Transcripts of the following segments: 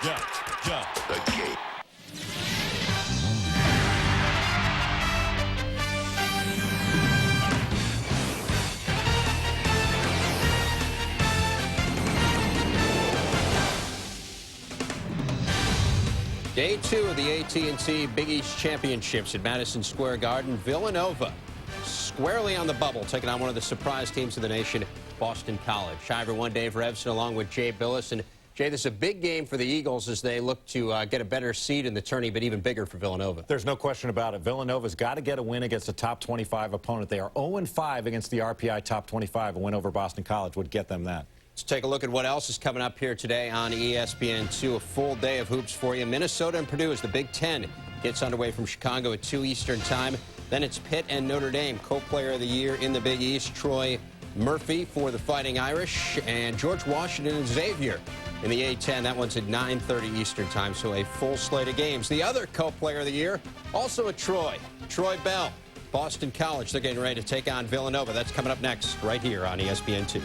The game. Day 2 of the AT&T Big East Championships at Madison Square Garden. Villanova squarely on the bubble, taking on one of the surprise teams of the nation, Boston College. Hi, everyone. Dave Revson along with Jay Billis. And Jay, this is a big game for the Eagles as they look to get a better seed in the tourney, but even bigger for Villanova. There's no question about it. Villanova's got to get a win against a top 25 opponent. They are 0-5 against the RPI top 25. A win over Boston College would get them that. Let's take a look at what else is coming up here today on ESPN2. A full day of hoops for you. Minnesota and Purdue as the Big Ten gets underway from Chicago at 2 Eastern time. Then it's Pitt and Notre Dame. Co-player of the year in the Big East, Troy Murphy for the Fighting Irish, and George Washington and Xavier in the A-10. That one's at 9:30 Eastern time, so a full slate of games. The other co-player of the year, also at Troy Bell, Boston College. They're getting ready to take on Villanova. That's coming up next right here on ESPN2.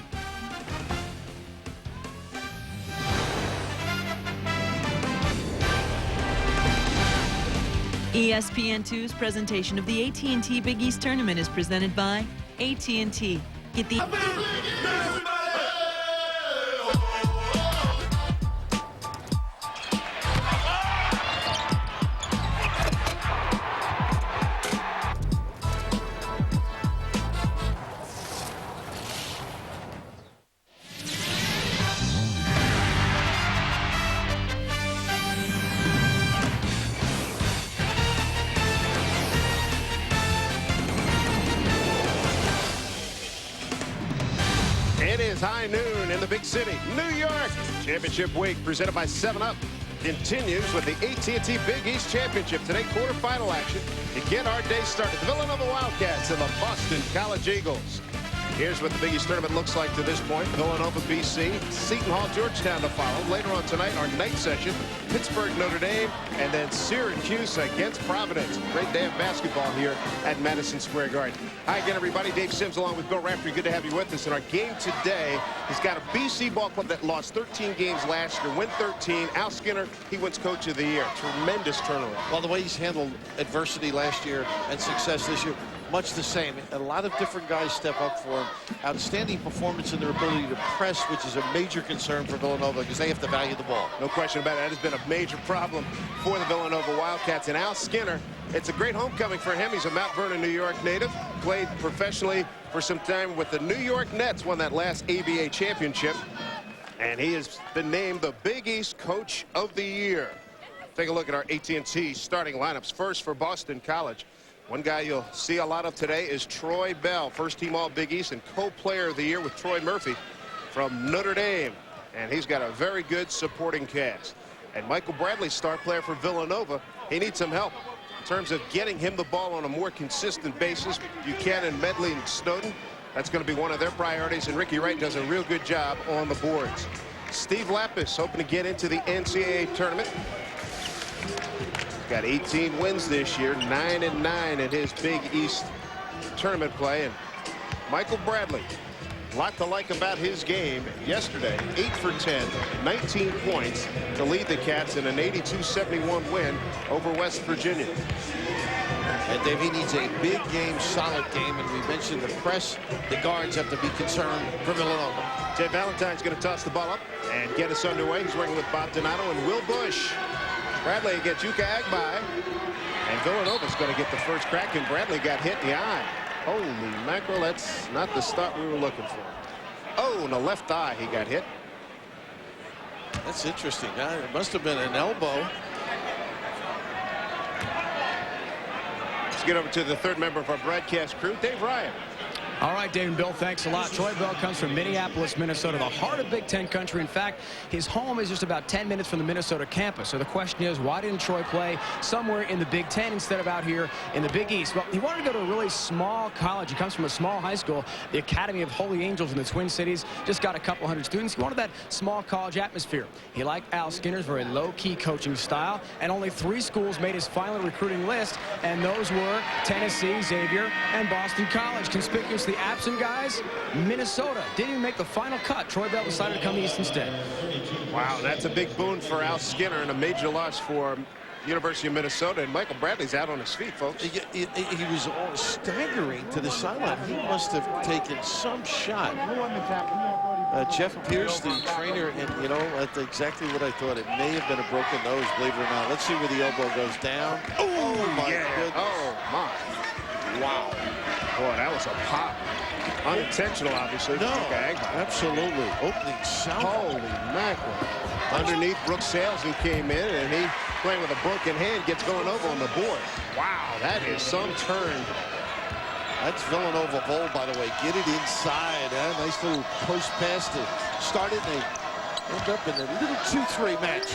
ESPN2's presentation of the AT&T Big East Tournament is presented by AT&T. Get the... It is high noon in the big city, New York. Championship week presented by 7-Up continues with the AT&T Big East Championship. Today, quarterfinal action to get our day started. The Villanova Wildcats and the Boston College Eagles. Here's what the Big East tournament looks like to this point. Villanova, BC, Seton Hall, Georgetown to follow. Later on tonight, our night session, Pittsburgh, Notre Dame, and then Syracuse against Providence. Great day of basketball here at Madison Square Garden. Hi again, everybody. Dave Sims along with Bill Raftery. Good to have you with us. And our game today has got a BC ball club that lost 13 games last year, win 13. Al Skinner, he wins Coach of the Year. Tremendous turnaround. Well, the way he's handled adversity last year and success this year, much the same. A lot of different guys step up for him. Outstanding performance in their ability to press, which is a major concern for Villanova because they have to value the ball. No question about it. That has been a major problem for the Villanova Wildcats. And Al Skinner, it's a great homecoming for him. He's a Mount Vernon, New York native. Played professionally for some time with the New York Nets. Won that last ABA championship. And he has been named the Big East Coach of the Year. Take a look at our AT&T starting lineups. First for Boston College. One guy you'll see a lot of today is Troy Bell, first-team All-Big East and co-player of the year with Troy Murphy from Notre Dame. And he's got a very good supporting cast. And Michael Bradley, star player for Villanova, he needs some help in terms of getting him the ball on a more consistent basis. Buchanan, Medley, and Snowden, that's going to be one of their priorities. And Ricky Wright does a real good job on the boards. Steve Lapis hoping to get into the NCAA tournament. Got 18 wins this year, 9-9 in his Big East tournament play. And Michael Bradley, a lot to like about his game yesterday. 8 for 10, 19 points to lead the Cats in an 82-71 win over West Virginia. And Dave, he needs a big game, solid game. And we mentioned the press. The guards have to be concerned for Villanova. Jay Valentine's going to toss the ball up and get us underway. He's working with Bob Donato and Will Bush. Bradley gets Yuka Agbai, and Villanova's going to get the first crack, and Bradley got hit in the eye. Holy mackerel, that's not the start we were looking for. Oh, in the left eye he got hit. That's interesting. It must have been an elbow. Let's get over to the third member of our broadcast crew, Dave Ryan. All right, Dave and Bill, thanks a lot. Troy Bell comes from Minneapolis, Minnesota, the heart of Big Ten country. In fact, his home is just about 10 minutes from the Minnesota campus. So the question is, why didn't Troy play somewhere in the Big Ten instead of out here in the Big East? Well, he wanted to go to a really small college. He comes from a small high school, the Academy of Holy Angels in the Twin Cities. Just got a couple hundred students. He wanted that small college atmosphere. He liked Al Skinner's very low-key coaching style, and only 3 schools made his final recruiting list, and those were Tennessee, Xavier, and Boston College. Conspicuously the absent guys, Minnesota didn't even make the final cut. Troy Bell decided to come east instead. Wow, that's a big boon for Al Skinner and a major loss for University of Minnesota. And Michael Bradley's out on his feet, folks. He was all staggering to the sideline. He must have taken some shot. Jeff Pierce, the trainer, and you know, that's exactly what I thought. It may have been a broken nose, believe it or not. Let's see where the elbow goes down. Oh my goodness. Oh my. Wow. Boy, that was a pop. Unintentional, obviously. No, okay. absolutely. Opening south. Holy mackerel. Underneath, Brooks Sales, who came in, and he, playing with a broken hand, gets Villanova on the board. Wow, that is some turn. That's Villanova bowl, by the way. Get it inside. Nice little post pass to start it. And they end up in a little 2-3 match.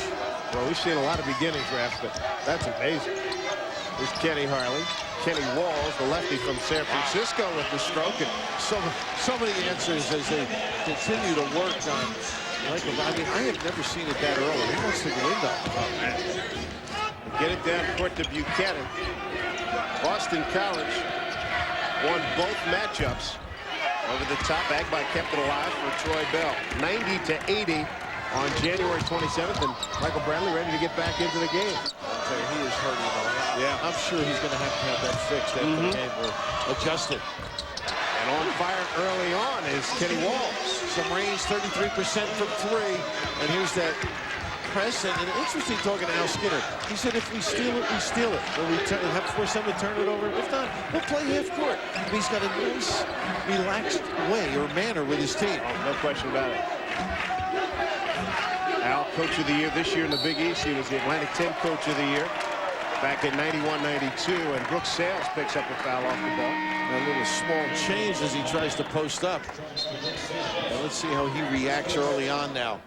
Well, we've seen a lot of beginnings, Raf, but that's amazing. There's Kenny Harley. Kenny Walls, the lefty from San Francisco, with the stroke. And So many answers as they continue to work on Michael. I mean, I have never seen it that early. He wants to go in though. Oh, man. Get it down court to Buchanan. Boston College won both matchups. Over the top, Agbai kept it alive for Troy Bell. 90-80 on January 27th, and Michael Bradley ready to get back into the game. I'll tell you, he is hurting though. Yeah, I'm sure he's going to have that fixed after the game or adjusted. And on fire early on is Kenny Walls. Some range, 33% from 3, and here's that press. And interesting talking to Al Skinner. He said if we steal it, we steal it. Or we have to force them to turn it over. If not, we'll play half court. But he's got a nice, relaxed way or manner with his team. Oh, no question about it. Al, Coach of the Year this year in the Big East. He was the Atlantic 10 Coach of the Year back in 91-92, and Brooks Sales picks up a foul off the ball. A little small change as he tries to post up. And let's see how he reacts early on now.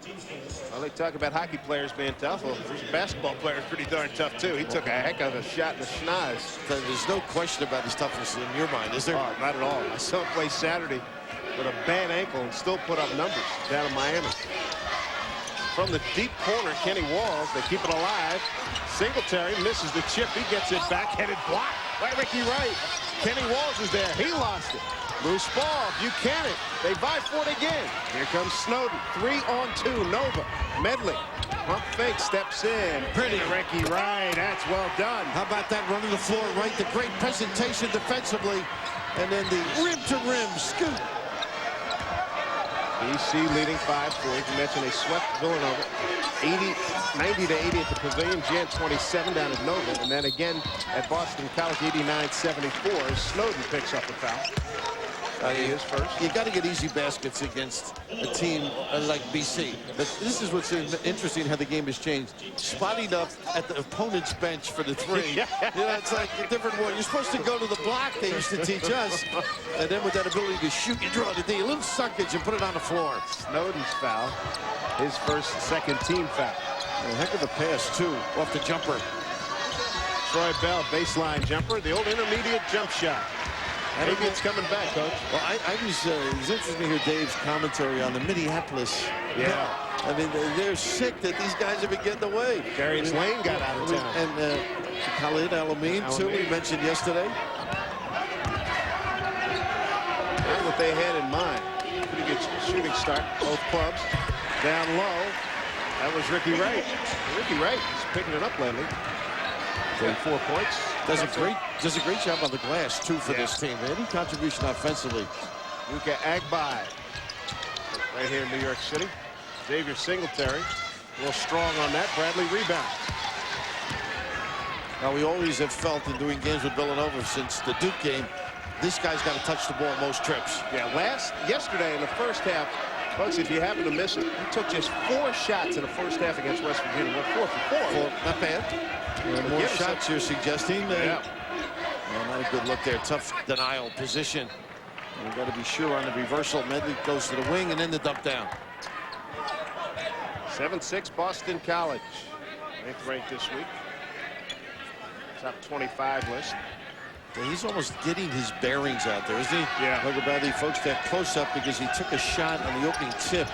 Well, they talk about hockey players being tough. Well, this basketball player is pretty darn tough, too. He took a heck of a shot in the schnoz. There's no question about his toughness in your mind, is there? Oh, not at all. I saw him play Saturday with a bad ankle and still put up numbers down in Miami. From the deep corner, Kenny Walls, they keep it alive. Singletary misses the chip. He gets it back-headed block by Ricky Wright. Kenny Walls is there. He lost it. Loose ball. Buchanan. They vie for it again. Here comes Snowden. 3-on-2. Nova. Medley. Pump fake. Steps in. Pretty. Ricky Wright. That's well done. How about that running the floor right? The great presentation defensively. And then the rim-to-rim scoop. BC leading 5-4. You mentioned they swept Villanova 90-80 at the Pavilion. Jan 27 down at Nova. And then again at Boston College 89-74. Snowden picks up the foul. He is first. You got to get easy baskets against a team like BC. But this is what's interesting, how the game has changed. Spotting up at the opponent's bench for the 3. You know, it's like a different one. You're supposed to go to the block, they used to teach us. And then with that ability to shoot, you draw the D. A little suckage and put it on the floor. Snowden's foul. His first second team foul. A heck of a pass, too, off the jumper. Troy Bell, baseline jumper. The old intermediate jump shot. Maybe it's coming back, Coach. Well, it was interesting to hear Dave's commentary on the Minneapolis. Yeah. I mean, they're sick that these guys have been getting away. Darius Lane got out of town. And Khalid Al-Amin, too, we mentioned yesterday. That's what they had in mind. Pretty good shooting start, both clubs. Down low, that was Ricky Wright. Ricky Wright is picking it up lately. 4 points. Does a great job on the glass, too, for this team. Any contribution offensively. Yuka Agbai, right here in New York City. Xavier Singletary, a little strong on that. Bradley rebounds. Now, we always have felt in doing games with Villanova since the Duke game, this guy's got to touch the ball most trips. Yeah, yesterday in the first half, folks, if you happen to miss it, he took just 4 shots in the first half against West Virginia. Went 4 for 4. Not bad. More shots you're suggesting. Yeah. Well, not a good look there. Tough denial position. We've got to be sure on the reversal. Medley goes to the wing and then the dump down. 7-6 Boston College. Ranked this week. Top 25 list. Yeah, he's almost getting his bearings out there, isn't he? Yeah. Look about the folks that close up because he took a shot on the opening tip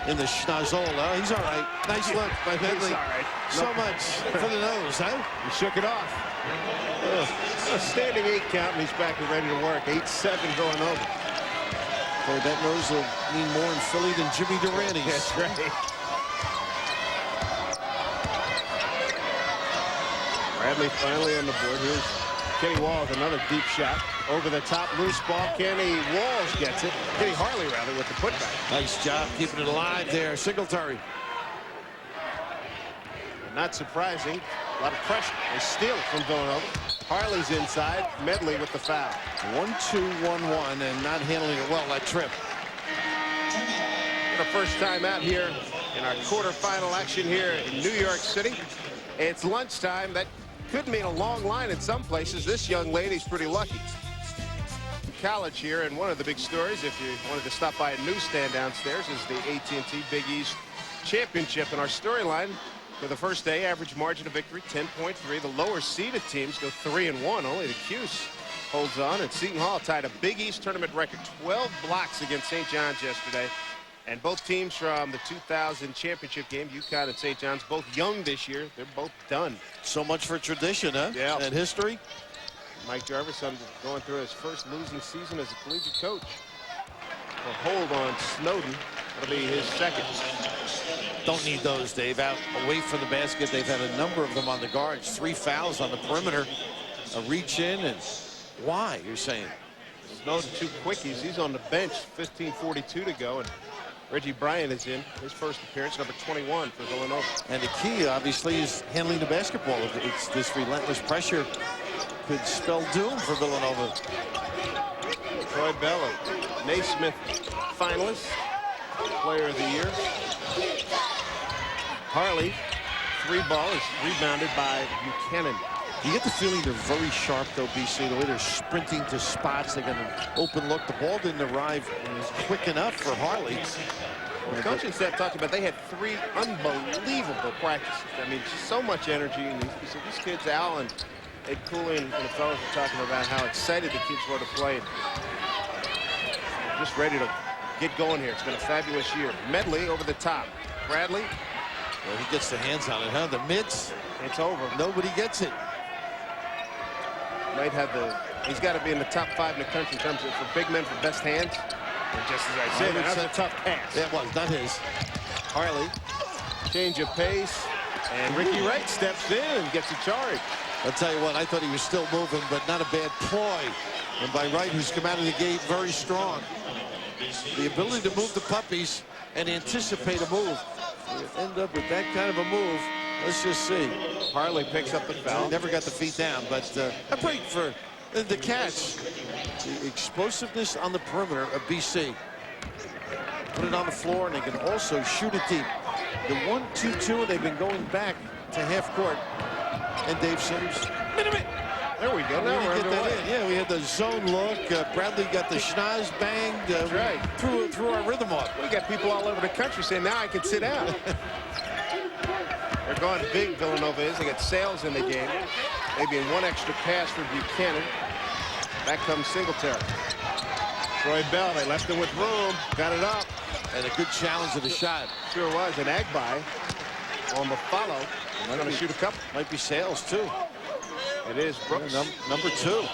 in the schnozola. He's all right. Nice look by Medley. All right. So much for the nose, huh? He shook it off. A standing 8 count, and he's back and ready to work. 8-7 Villanova. Boy, that nose will mean more in Philly than Jimmy Durante. That's right. Bradley finally on the board. Here's Kenny Walls, another deep shot. Over the top, loose ball. Kenny Walls gets it. Kenny Harley, rather, with the putback. Nice job keeping it alive there, Singletary. Not surprising. A lot of pressure. They steal it from Villanova. Harley's inside. Medley with the foul. 1-2-1-1 and not handling it well, that trip. For the first time out here in our quarterfinal action here in New York City. It's lunchtime. That could mean a long line in some places. This young lady's pretty lucky. College here, and one of the big stories, if you wanted to stop by a newsstand downstairs, is the AT&T Big East Championship. And our storyline for the first day, average margin of victory 10.3. The lower seeded teams go 3-1. Only the Cuse holds on, and Seton Hall tied a Big East tournament record, 12 blocks against St. John's yesterday. And both teams from the 2000 championship game, UConn and St. John's, both young this year. They're both done. So much for tradition, huh? Yeah. And history. Mike Jarvis going through his first losing season as a collegiate coach. A hold on Snowden. That'll be his second. Don't need those, Dave. Out away from the basket. They've had a number of them on the guards. 3 fouls on the perimeter. A reach in, and why, you're saying? Snowden 2 quickies. He's on the bench. 15:42 to go. And Reggie Bryant is in his first appearance, number 21 for Villanova. And the key, obviously, is handling the basketball. It's this relentless pressure could spell doom for Villanova. Troy Bell, Naismith finalist, player of the year. Harley, 3 ball is rebounded by Buchanan. You get the feeling they're very sharp, though, BC. The way they're sprinting to spots, they got an open look. The ball didn't arrive quick enough for Harley. The coaching staff talked about they had 3 unbelievable practices. I mean, so much energy. And these kids, Al and Ed Cooley and the fellows were talking about how excited the kids were to play. Just ready to get going here. It's been a fabulous year. Medley over the top. Bradley. Well, he gets the hands on it, huh? The mitts. It's over. Nobody gets it. Might have he's got to be in the top 5 in the country in terms of for big men for best hands. And just as I said, that was a tough pass. That was not his. Harley, change of pace, and Ricky Wright steps in and gets a charge. I'll tell you what, I thought he was still moving, but not a bad ploy. And by Wright, who's come out of the gate very strong. The ability to move the puppies and anticipate a move. You end up with that kind of a move. Let's just see. Harley picks up the foul. Never got the feet down, but a break for the catch. The explosiveness on the perimeter of BC. Put it on the floor, and they can also shoot it deep. The 1-2-2, and they've been going back to half court. And Dave Sims. There we go. Now we're get that in. Yeah, we had the zone look. Bradley got the schnoz banged. That's right. Threw our rhythm off. We got people all over the country saying, now I can sit down. They're going big, Villanova is. They got Sales in the game. Maybe in 1 extra pass for Buchanan. Back comes Singletary. Troy Bell, they left him with room. Got it up. And a good challenge of the shot. Sure was. An Agbai on the follow. They're going to shoot a couple. Might be Sales, too. It is Brooks. Number 2.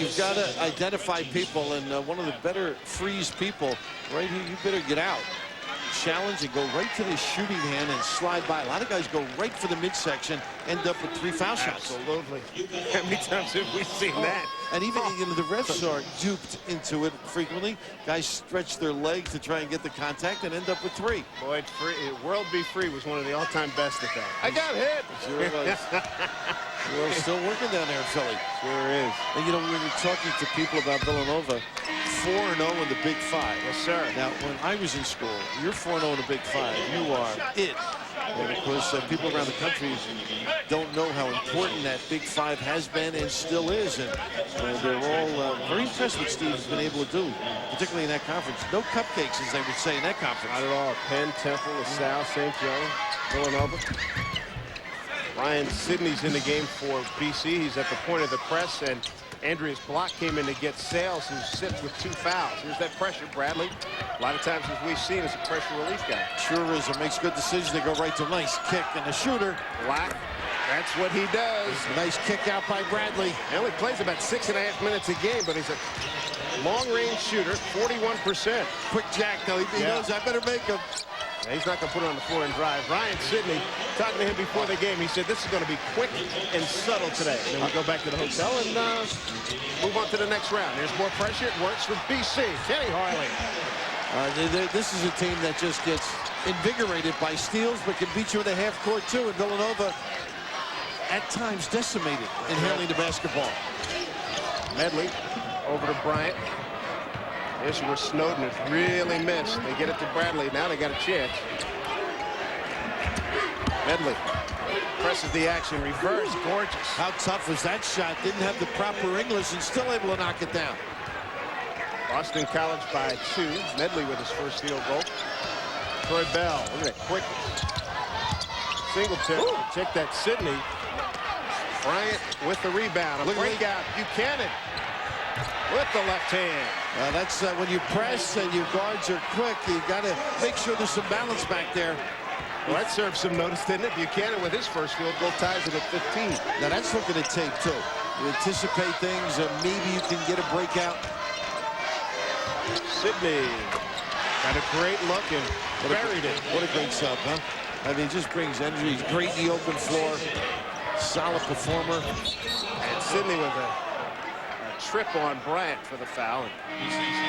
You've got to identify people, and one of the better freeze people right here, you better get out. Challenge and go right to the shooting hand and slide by. A lot of guys go right for the midsection, end up with 3 foul shots. Absolutely. How many times have we seen that? And even the refs are duped into it frequently. Guys stretch their leg to try and get the contact and end up with 3. Boy, World Be Free was one of the all-time best at that. I got hit. Sure was. We're still working down there in Philly. Sure is. And, you know, when we're talking to people about Villanova, 4-0 in the Big 5. Yes, sir. Now, when I was in school, you're 4-0 in the Big 5. You are it. And, of course, people around the country don't know how important that Big 5 has been and still is. And they're all very impressed with what Steve has been able to do, particularly in that conference. No cupcakes, as they would say, in that conference. Not at all. Penn, Temple, LaSalle, St. Joe, Villanova. Ryan Sidney's in the game for BC. He's at the point of the press, and Andreas Block came in to get Sales, who sits with 2 fouls. Here's that pressure, Bradley. A lot of times, as we've seen, is a pressure relief guy. Sure is. It makes good decisions. They go right to nice kick, and the shooter. Block. That's what he does. Nice kick out by Bradley. He only plays about 6.5 minutes a game, but he's a Long-range shooter, 41%. Quick jack, though. He knows I better make him. Yeah, he's not going to put it on the floor and drive. Ryan Sidney, talking to him before the game, he said this is going to be quick and subtle today. And then we go back to the hotel and move on to the next round. There's more pressure. It works for BC. Kenny Harley. This is a team that just gets invigorated by steals, but can beat you in the half court, too. And Villanova, at times, decimated in handling the basketball. Medley over to Bryant. Here's where Snowden has really missed. They get it to Bradley. Now they got a chance. Medley presses the action. Reverse. Gorgeous. How tough was that shot? Didn't have the proper English and still able to knock it down. Boston College by 2. Medley with his first field goal. Troy Bell. Look at that quick. Singleton. Check that Sidney. Bryant with the rebound. A breakout. Buchanan with the left hand. That's when you press and your guards are quick, you got to make sure there's some balance back there. Well, that served some notice, didn't it? Buchanan with his first field goal ties it at 15. Now that's looking at tape too. You anticipate things, maybe you can get a breakout. Sidney got a great look and buried it. What a great sub, huh? I mean, just brings energy. He's great in the open floor. Solid performer. And Sidney with a trip on Bryant for the foul.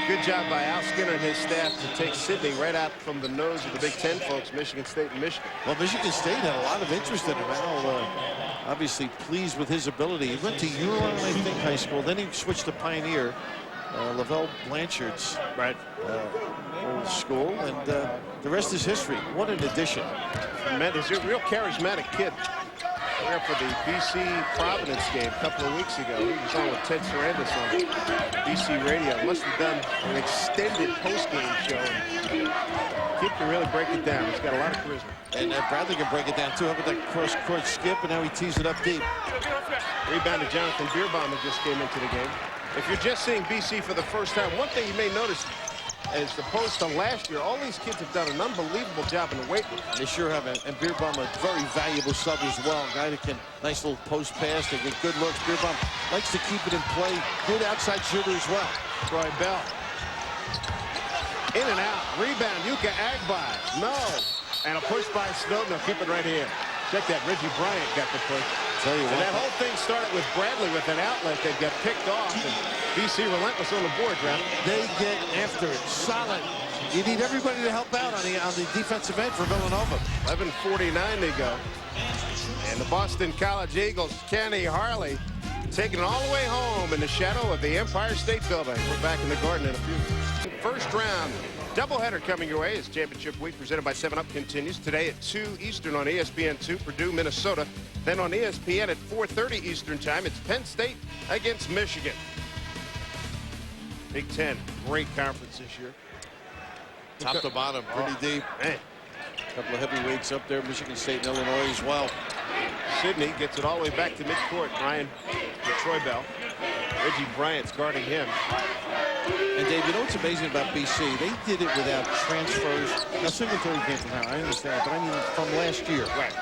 Good job by Al Skinner and his staff to take Sidney right out from the nose of the Big Ten folks, Michigan State and Michigan. Well, Michigan State had a lot of interest in him. Al, obviously pleased with his ability. He went to Huron, I think, high school. Then he switched to Pioneer, Lavelle Blanchard's old school, and the rest is history. What an addition. Tremendous. He's a real charismatic kid. There for the BC Providence game a couple of weeks ago. He was on with Ted Sarandis on BC radio. Must have done an extended post-game show. Kid can really break it down. He's got a lot of charisma. And Bradley can break it down too. How about that cross-court skip? And now he tees it up deep. Rebound to Jonathan Bierbaumer just came into the game. If you're just seeing BC for the first time, one thing you may notice, as opposed to last year, all these kids have done an unbelievable job in the weight room. They sure have. And Bierbaumer, a very valuable sub as well. A guy that can, nice little post pass, they get good looks. Bierbaumer likes to keep it in play. Good outside shooter as well. Troy Bell. In and out. Rebound, Yuka Agbai. No. And a push by Snowden. They'll keep it right here. Check that. Reggie Bryant got the push. Tell you and what, that whole thing started with Bradley with an outlet that got picked off. And BC relentless on the board, Brown. They get after it. Solid. You need everybody to help out on the defensive end for Villanova. 11:49 to go. And the Boston College Eagles, Kenny Harley, taking it all the way home in the shadow of the Empire State Building. We're back in the Garden in a few. First round doubleheader coming your way as Championship Week presented by 7-Up continues. Today at 2 Eastern on ESPN2, Purdue, Minnesota. Then on ESPN at 4:30 Eastern time, it's Penn State against Michigan. Big Ten, great conference this year. Top to bottom, pretty deep. Man. A couple of heavyweights up there, Michigan State and Illinois as well. Sidney gets it all the way back to midcourt. Ryan with Troy Bell. Reggie Bryant's guarding him. And Dave, you know what's amazing about BC? They did it without transfers. Now, Singletary came from Howard, I understand, but I mean from last year. Right.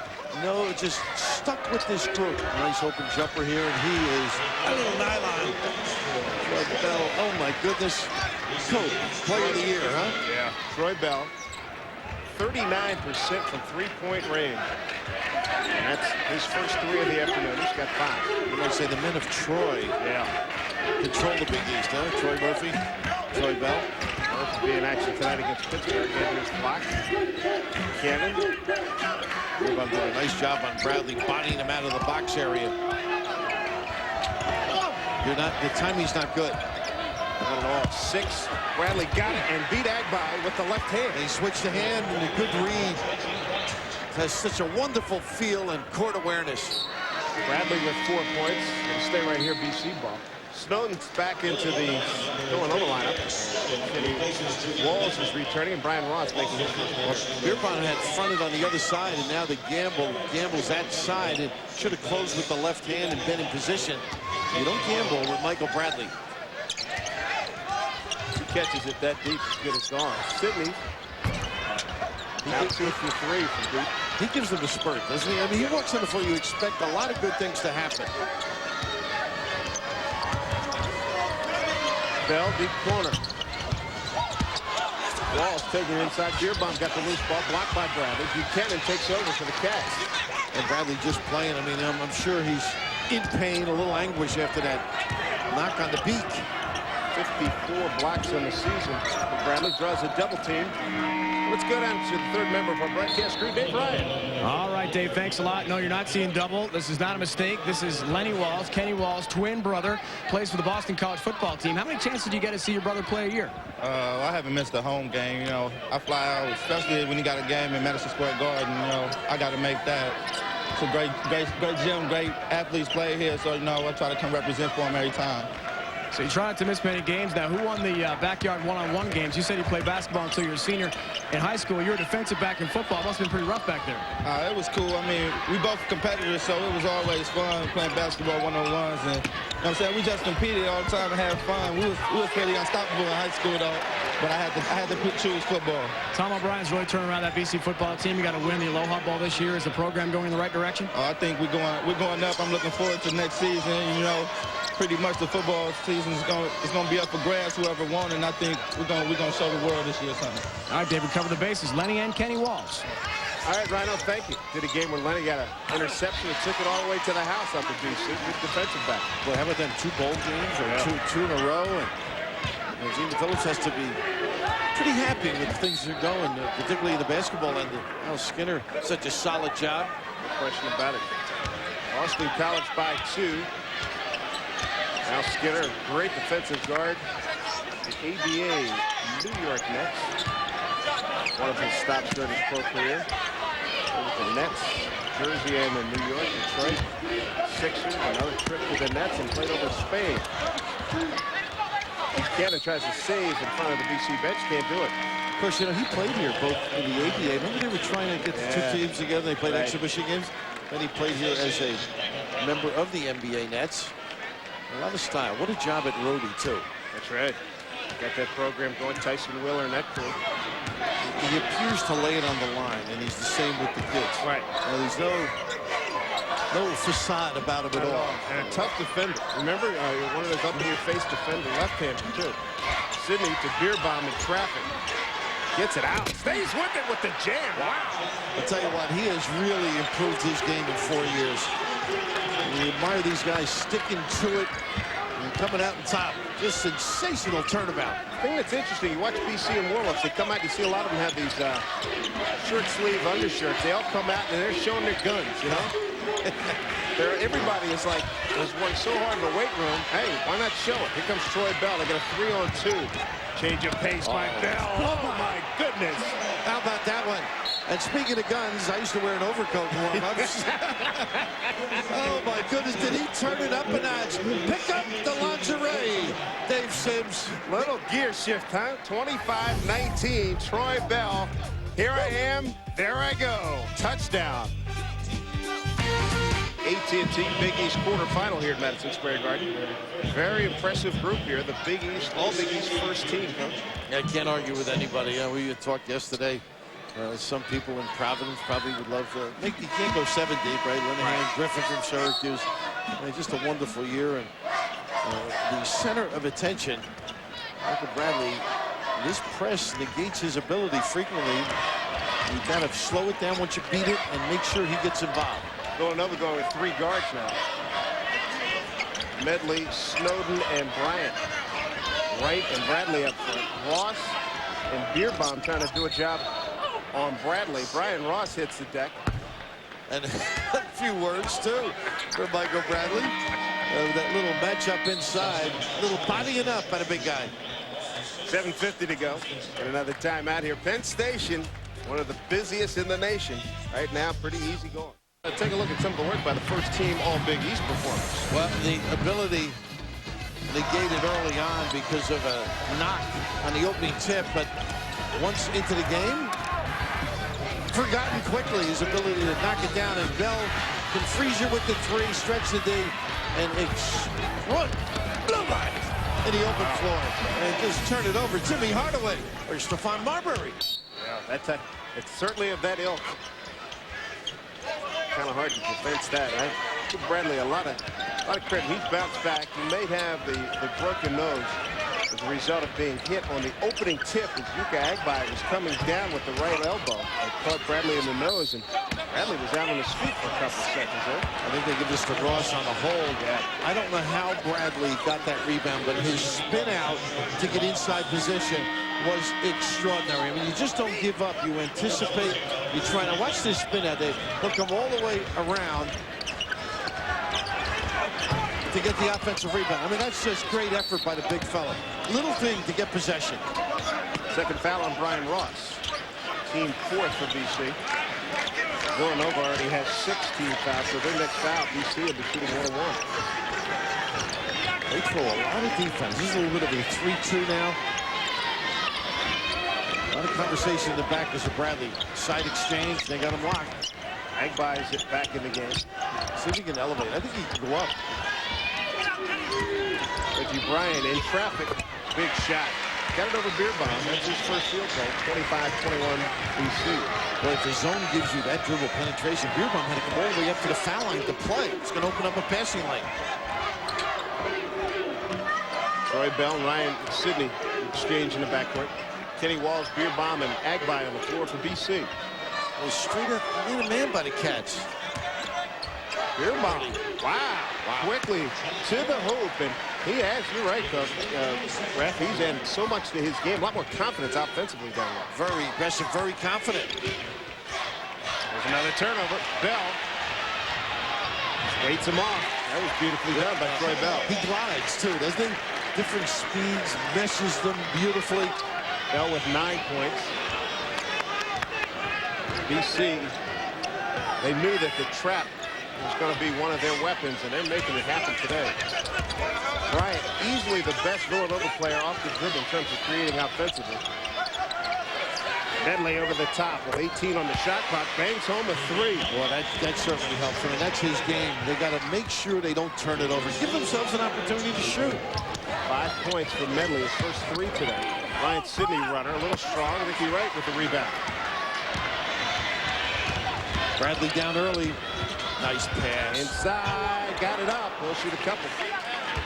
No, just stuck with this group. Nice open jumper here, and he is a little nylon. Troy Bell, oh my goodness. Coach, player of the year, huh? Yeah. Troy Bell, 39% from three-point range. And that's his first 3 of the afternoon. He's got 5. You might say the men of Troy. Yeah. Control the Big East, huh? Troy Murphy, Troy Bell. Murphy will be in action tonight against Pittsburgh. Andrews block. Cannon. Rebound doing a nice job on Bradley, bodying him out of the box area. The timing's not good. Not at all. 6. Bradley got it and beat Agbai with the left hand. They switched the hand and a good read. Has such a wonderful feel and court awareness. Bradley with 4 points. Gonna stay right here, BC ball. Snowden's back into the Villanova lineup. Walls is returning, and Brian Ross making his first quarter. Bierbaumer had fronted on the other side, and now the Gamble's that side. It should have closed with the left hand and been in position. You don't gamble with Michael Bradley. He catches it that deep, as good as gone. Sidney. Now 2 for 3 from deep. He gives them a spurt, doesn't he? I mean, he walks on the floor. You expect a lot of good things to happen. Bell, deep corner. Walls taking inside. Beerbaum got the loose ball, blocked by Bradley. Buchanan takes over for the Cats. And Bradley just playing. I mean, I'm sure he's in pain, a little anguish after that knock on the beak. 54 blocks on the season. Bradley draws a double team. Let's go down to the third member of our broadcast crew, Dave Ryan. All right, Dave, thanks a lot. No, you're not seeing double. This is not a mistake. This is Lenny Walls, Kenny Walls, twin brother, plays for the Boston College football team. How many chances do you get to see your brother play a year? I haven't missed a home game. You know, I fly out, especially when you got a game in Madison Square Garden. You know, I got to make that. It's a great gym, great athletes play here. So, you know, I try to come represent for them every time. So you try not to miss many games. Now, who won the backyard one-on-one games? You said you played basketball until you were a senior in high school. You were a defensive back in football. It must have been pretty rough back there. It was cool. I mean, we both competitors, so it was always fun playing basketball one-on-ones. And, you know what I'm saying, we just competed all the time and had fun. We was pretty unstoppable in high school, though. But I had to choose football. Tom O'Brien's really turning around that BC football team. You got to win the Aloha Bowl this year. Is the program going in the right direction? I think we're going up. I'm looking forward to next season. You know, pretty much the football season is going to be up for grabs, whoever won, and I think we're going to show the world this year something. All right, David, cover the bases. Lenny and Kenny Walls. All right, Rhino, thank you. Did a game where Lenny got an interception and took it all the way to the house up at BC. Good defensive back. Well, how about them 2 bowl games or two in a row? And Gene Phillips has to be pretty happy with things that are going, particularly the basketball end. Al Skinner, such a solid job. No question about it. Boston College by 2. Al Skinner, great defensive guard. The ABA New York Nets. One of his stops during his pro career. The Nets, Jersey, and in New York, Detroit. Sixers, another trip to the Nets, and played over Spain. Buchanan tries to save in front of the BC bench, can't do it. Of course, you know, he played here both in the ABA. Remember they were trying to get the 2 teams together. They played exhibition games. Then he played here as a member of the NBA Nets. A lot of style. What a job at Rhodey, too. That's right. Got that program going. Tyson Willer and that crew. He appears to lay it on the line, and he's the same with the kids. Right. Well, there's no facade about him at all. And a tough defender. Remember, one of those up-in-your-face defender, left-hander, too. Sidney to Beerbaum in traffic. Gets it out. Stays with it with the jam. Wow. I'll tell you what, he has really improved his game in 4 years. We admire these guys sticking to it and coming out on top. Just sensational turnabout. The thing that's interesting, you watch BC and Warlocks, they come out, you see a lot of them have these short sleeve undershirts. They all come out and they're showing their guns, you know? Everybody is like, has worked so hard in the weight room. Hey, why not show it? Here comes Troy Bell. They got a 3-on-2. Change of pace by Bell. Oh, my goodness. How about that one? And speaking of guns, I used to wear an overcoat in warm-ups. Oh, my goodness, did he turn it up a notch? Pick up the lingerie, Dave Sims. Little gear shift, huh? 25-19, Troy Bell. Here I am, there I go. Touchdown. AT&T Big East quarterfinal here at Madison Square Garden. Very impressive group here. The Big East, all Big East first team, Coach. I can't argue with anybody. We had talked yesterday. Some people in Providence probably would love to make. You can't go 7 deep, right? Linehan, Griffin from Syracuse. Just a wonderful year. And the center of attention, Michael Bradley, this press negates his ability frequently. You got to slow it down once you beat it and make sure he gets involved. Villanova going with 3 guards now. Medley, Snowden, and Bryant. Wright and Bradley up front. Ross and Beerbaum trying to do a job on Bradley. Brian Ross hits the deck. And a few words, too, for Michael Bradley. That little matchup inside. A little bodying up by the big guy. 7:50 to go. And another timeout here. Penn Station, one of the busiest in the nation. Right now, pretty easy going. Take a look at some of the work by the first team All Big East performance. Well, the ability negated early on because of a knock on the opening tip, but once into the game, forgotten quickly his ability to knock it down, and Bell can freeze you with the 3, stretch the D, and it's one in the open floor, and just turn it over. Jimmy Hardaway or Stephon Marbury. Yeah, it's certainly of that ilk. Kind of hard to defense that. I give Bradley a lot of credit. He's bounced back. He may have the broken nose, as a result of being hit on the opening tip as Yuka Agbai was coming down with the right elbow. It caught Bradley in the nose, and Bradley was out on his feet for a couple of seconds there. I think they give this to Ross on the hold. Yeah. I don't know how Bradley got that rebound, but his spin out to get inside position was extraordinary. I mean, you just don't give up. You anticipate. You try to watch this spin out. They hook him all the way around to get the offensive rebound. I mean, that's just great effort by the big fella. Little thing to get possession. Second foul on Brian Ross. Team fourth for BC. Villanova already has 16 fouls, so their next foul, BC will be shooting 1-1. They throw a lot of defense. This is a little bit of a 3-2 now. A lot of conversation in the back as a Bradley side exchange. They got him locked. Agbai is back in the game. See if he can elevate. I think he can go up. Reggie Bryant in traffic. Big shot. Got it over Beerbaum. That's his first field goal. 25-21 BC. Well, if the zone gives you that dribble penetration, Beerbaum had to come all the way up to the foul line to play. It's going to open up a passing lane. Troy Bell and Ryan Sidney exchange in the backcourt. Kenny Walls, Beerbaum, and Agbai on the floor for BC. Well, straight up, made a man by the catch. Beerbaum. Wow. Quickly to the hoop. And he has, you're right, Coach. Ref, he's added so much to his game. A lot more confidence offensively down there. Very aggressive, very confident. There's another turnover. Bell waits him off. That was beautifully done by Troy Bell. He glides, too, doesn't he? Different speeds, meshes them beautifully. Bell with 9 points. BC, they knew that the trap was going to be one of their weapons, and they're making it happen today. Bryant, easily the best Villanova player off the dribble in terms of creating offensively. Medley over the top with 18 on the shot clock. Bangs home a 3. Well, that certainly helps him, and that's his game. They got to make sure they don't turn it over. Give themselves an opportunity to shoot. 5 points for Medley, his first 3 today. Ryan Sidney runner, a little strong. Ricky Wright with the rebound. Bradley down early. Nice pass. Inside, got it up. We'll shoot a couple.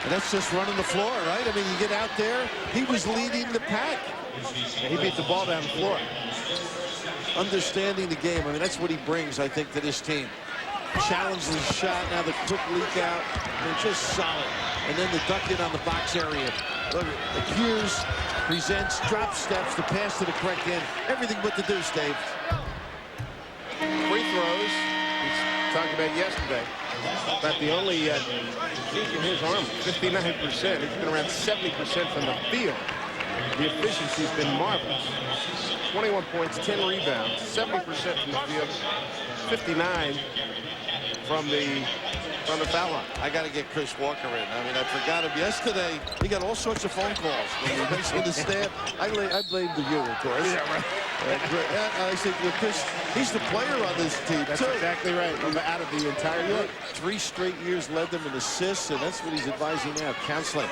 And that's just running the floor, right? I mean, you get out there. He was leading the pack. And he beat the ball down the floor. Understanding the game. I mean, that's what he brings, I think, to this team. Challenge the shot. Now the quick leak out. And just solid. And then the duck in on the box area. Look, appears, presents, drop steps, the pass to the correct end. Everything but the deuce, Dave. Free throws. He's talking about yesterday. About the only peak in his arm, 59%. He's been around 70% from the field. The efficiency's been marvelous. 21 points, 10 rebounds, 70% from the field, 59 from the foul line. I got to get Chris Walker in. I mean, I forgot him yesterday. He got all sorts of phone calls when he mentioned the staff. I blamed you, of course. Yeah, right. I said, well, Chris, he's the player on this team, That's too. exactly right. Out of the entire year. 3 straight years led them in assists, and that's what he's advising now, counseling.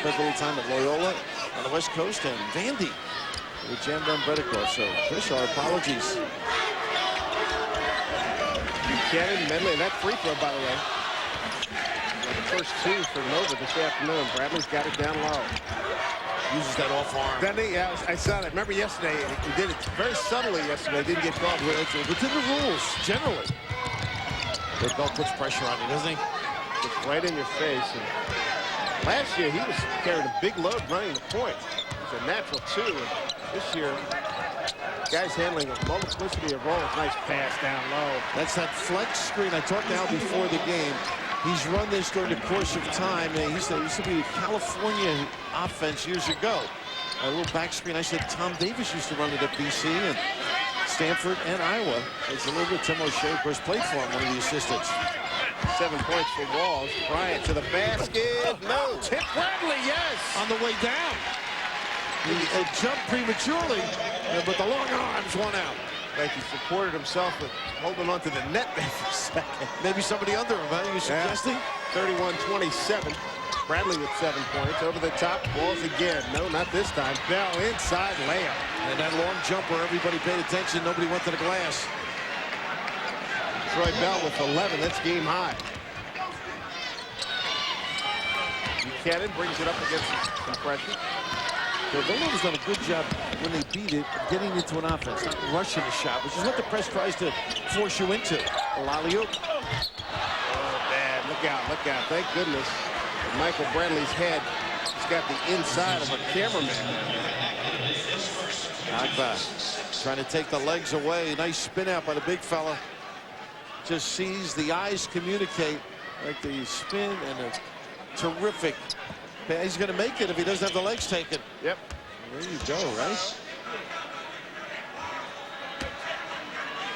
Spent a little time at Loyola on the West Coast and Vandy with Jan Van Bredekoff. So, Chris, our apologies. Buchanan, Medley, and that free throw, by the way. The first 2 for Nova this afternoon. Bradley's got it down low. Uses that off arm. Then yeah, I saw that. Remember yesterday, he did it very subtly yesterday. Didn't get caught. Within the rules, generally. But Bell puts pressure on you, doesn't he? It's right in your face. And last year, he was carrying a big load running the point. It's a natural, too. And this year, guys handling a multiplicity of roles. Nice pass down low. That's that flex screen I talked about before the game. He's run this during the course of time. He used to be a California offense years ago. A little back screen. I said Tom Davis used to run it at BC and Stanford and Iowa. It's a little bit. Tim O'Shea, of course, played for him, one of the assistants. 7 points for Walls. Bryant to the basket. No. Tip Bradley, yes. On the way down. He jumped prematurely, but the long arms won out. Like he supported himself with holding on to the net there for a second. Maybe somebody under him, huh? You suggesting? 31-27. Bradley with 7 points. Over the top. Walls again. No, not this time. Bell inside layup. And that long jumper, everybody paid attention. Nobody went to the glass. Troy Bell with 11. That's game high. Buchanan brings it up against some pressure. So Villanova's done a good job when they beat it, getting into an offense, not rushing a shot, which is what the press tries to force you into. Alley-oop. Oh, man, look out, look out. Thank goodness Michael Bradley's head has got the inside of a cameraman. Agba trying to take the legs away. Nice spin out by the big fella. Just sees the eyes communicate, like the spin and a terrific. He's going to make it if he doesn't have the legs taken. Yep. There you go, right?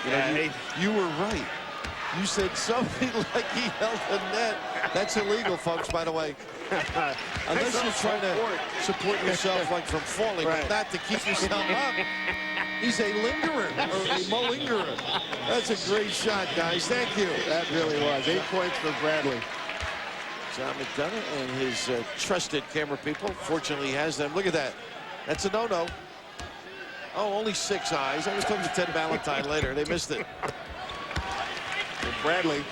Yeah, you were right. You said something like he held the net. That's illegal, folks, by the way. Unless you're trying to support yourself like from falling, right, but not to keep yourself up. He's a lingerer, or a malingerer. That's a great shot, guys. Thank you. That really was. 8 points for Bradley. John McDonough and his trusted camera people. Fortunately, he has them. Look at that. That's a no-no. Oh, only 6 eyes. I was talking to Ted Valentine later. They missed it. And Bradley,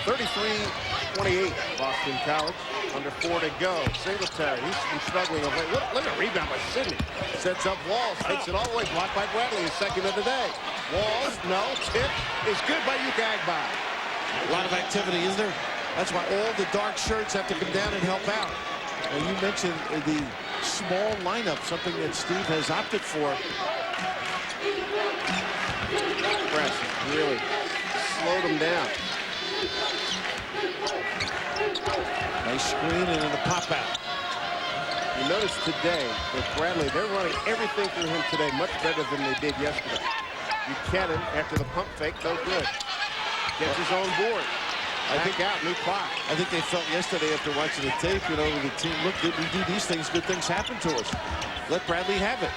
33-28, Boston College. Under 4 to go. Singletary, he's been struggling over. Look at a rebound by Sidney. Sets up Walls, takes it all the way. Blocked by Bradley, his second of the day. Walls, no. Tip is good by Yuka Agba. A lot of activity, isn't there? That's why all the dark shirts have to come down and help out. And you mentioned the small lineup, something that Steve has opted for. Impressive, really slowed him down. Nice screen and then the pop out. You notice today that Bradley, they're running everything through him today much better than they did yesterday. Buchanan, after the pump fake, no good. Gets his own board. I think out, new clock. I think they felt yesterday after watching the tape, you know, the team, look, if we do these things, good things happen to us. Let Bradley have it.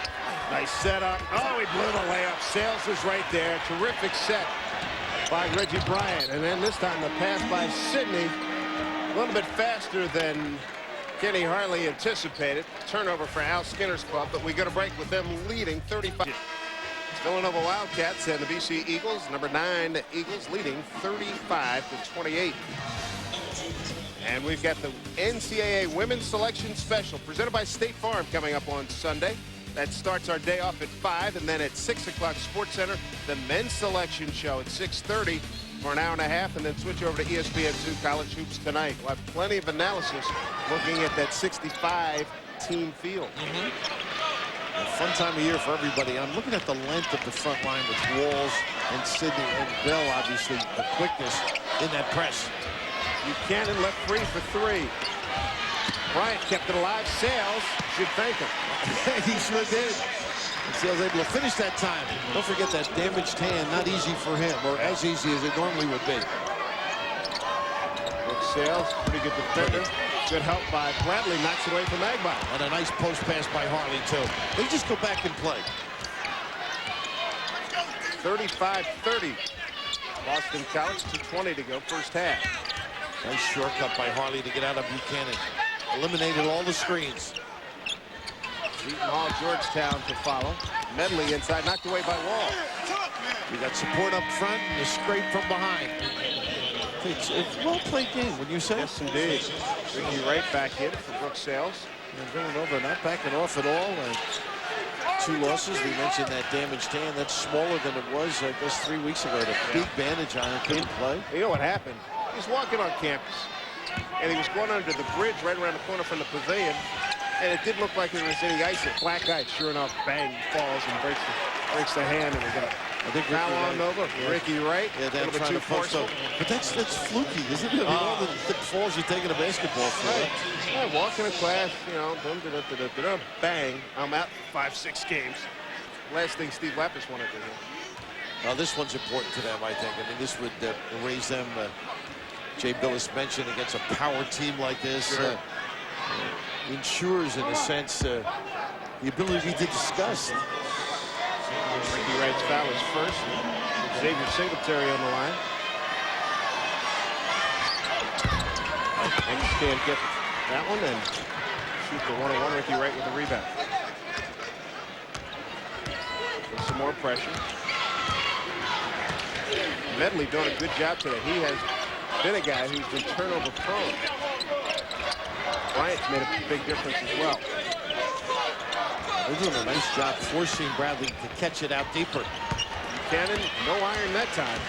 Nice setup. Oh, he blew the layup. Sales was right there. Terrific set by Reggie Bryant. And then this time the pass by Sidney. A little bit faster than Kenny Hartley anticipated. Turnover for Al Skinner's club, but we got a break with them leading 35. Villanova Wildcats and the BC Eagles, number 9 Eagles, leading 35-28. And we've got the NCAA Women's Selection Special presented by State Farm coming up on Sunday. That starts our day off at 5, and then at 6 o'clock, Sports Center, the men's selection show at 6:30 for an hour and a half, and then switch over to ESPN2 College Hoops tonight. We'll have plenty of analysis looking at that 65-team field. A fun time of year for everybody. I'm looking at the length of the front line with Walls and Sidney and Bell, obviously, the quickness in that press. Buchanan left free for 3. Bryant kept it alive. Sales should thank him. He sure did. Sales able to finish that time. Don't forget that damaged hand, not easy for him, or as easy as it normally would be. Sales, pretty good defender. Good help by Bradley, knocks it away from Agba. And a nice post pass by Hartley, too. They just go back and play. 35-30. Boston College, 2:20 to go, first half. Nice shortcut by Hartley to get out of Buchanan. Eliminated all the screens. Seton Hall, Georgetown to follow. Medley inside, knocked away by Wall. We got support up front and a scrape from behind. It's a well-played game, wouldn't you say? Yes, indeed. Ricky Wright back in for Brooke Sales. And Villanova not backing off at all. 2 losses. We mentioned that damaged hand. That's smaller than it was, I guess, 3 weeks ago. The big bandage on it, couldn't play. You know what happened? He's walking on campus, and he was going under the bridge right around the corner from the pavilion, and it didn't look like there was any ice. Black ice. Sure enough, bang, falls and breaks the hand, and we got I think foul on Nova. Yeah. Ricky Wright. Yeah, they're trying to post up. But that's fluky, isn't it? I mean, all the falls you take in a basketball field. Right. Yeah, walking in class, you know, bang, I'm out 5-6 games. Last thing Steve Lapis wanted to do. This one's important to them, I think. I mean, this would raise them. Jay Billis mentioned against a power team like this. Sure. Ensures, in a sense, the ability to discuss. Ricky Wright's foul is first. Xavier Singletary on the line. And can't get that one and shoot the 1-on-1. Ricky Wright with the rebound. And some more pressure. Medley doing a good job today. He has been a guy who's been turnover prone. Bryant's made a big difference as well. They're doing a nice job forcing Bradley to catch it out deeper. Buchanan, no iron that time.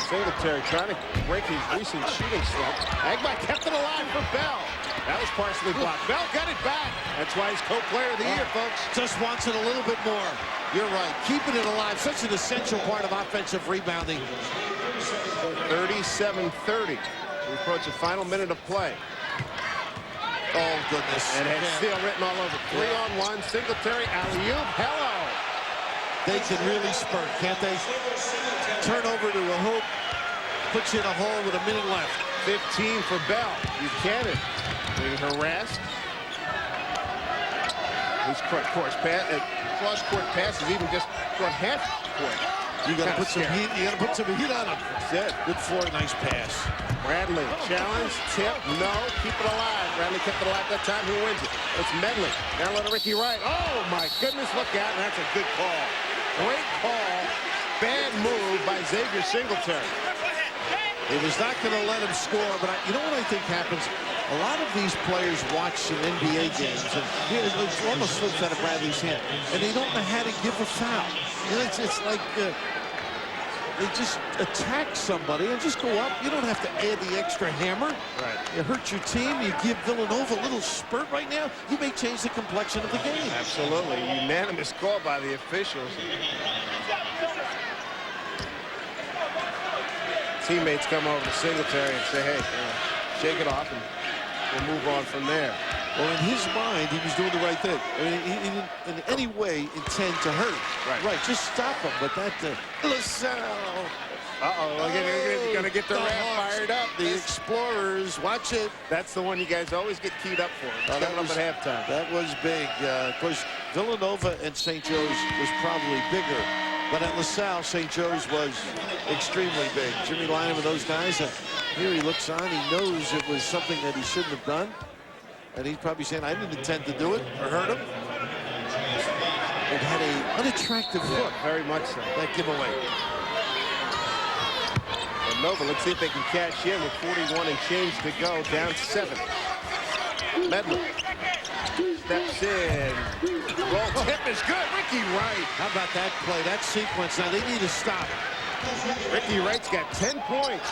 Singletary trying to break his recent shooting slump. Agba kept it alive for Bell. That was partially blocked. Bell got it back. That's why he's co-player of the year, folks. Just wants it a little bit more. You're right. Keeping it alive, such an essential part of offensive rebounding. 37-30. We approach the final minute of play. Oh, goodness. And had Steele written all over. 3-on-1. Singletary, alley-oop. Hello. They can really spurt, can't they? Turn over to a hoop. Puts you in a hole with a minute left. 15 for Bell. Buchanan being harassed. His cross-court passes even just from half court. You got to put some heat. You got to put some heat on him. That's it. Good floor, nice pass. Bradley challenge, tip, no, keep it alive. Bradley kept it alive that time. Who wins it? It's Medley. Down low to Ricky Wright. Oh my goodness, look out! And that's a good call. Great call. Bad move by Xavier Singletary. He was not going to let him score, but you know what I think happens? A lot of these players watch some NBA games, and it almost slips out of Bradley's hand, and they don't know how to give a foul. You know, it's like they just attack somebody and just go up. You don't have to add the extra hammer. Right. You hurt your team. You give Villanova a little spurt right now. You may change the complexion of the game. Absolutely. Unanimous call by the officials. Teammates come over to Singletary and say, hey, shake it off, and we'll move on from there. Well, in his mind, he was doing the right thing. I mean, he didn't in any way intend to hurt. Right. Just stop him. But that LaSalle. They're going to get the ref fired up. The Explorers, watch it. That's the one you guys always get keyed up for. It's coming up at halftime. That was big. Of course, Villanova and St. Joe's was probably bigger. But at LaSalle, St. Joe's was extremely big. Jimmy Lynam and those guys, here he looks on. He knows it was something that he shouldn't have done. And he's probably saying, I didn't intend to do it or hurt him. It had an unattractive look. Very much so. That giveaway. Villanova, let's see if they can cash in with 41 and change to go. Down 7. Medley steps in. Roll tip is good. Ricky Wright. How about that play, that sequence? Now they need to stop. Ricky Wright's got 10 points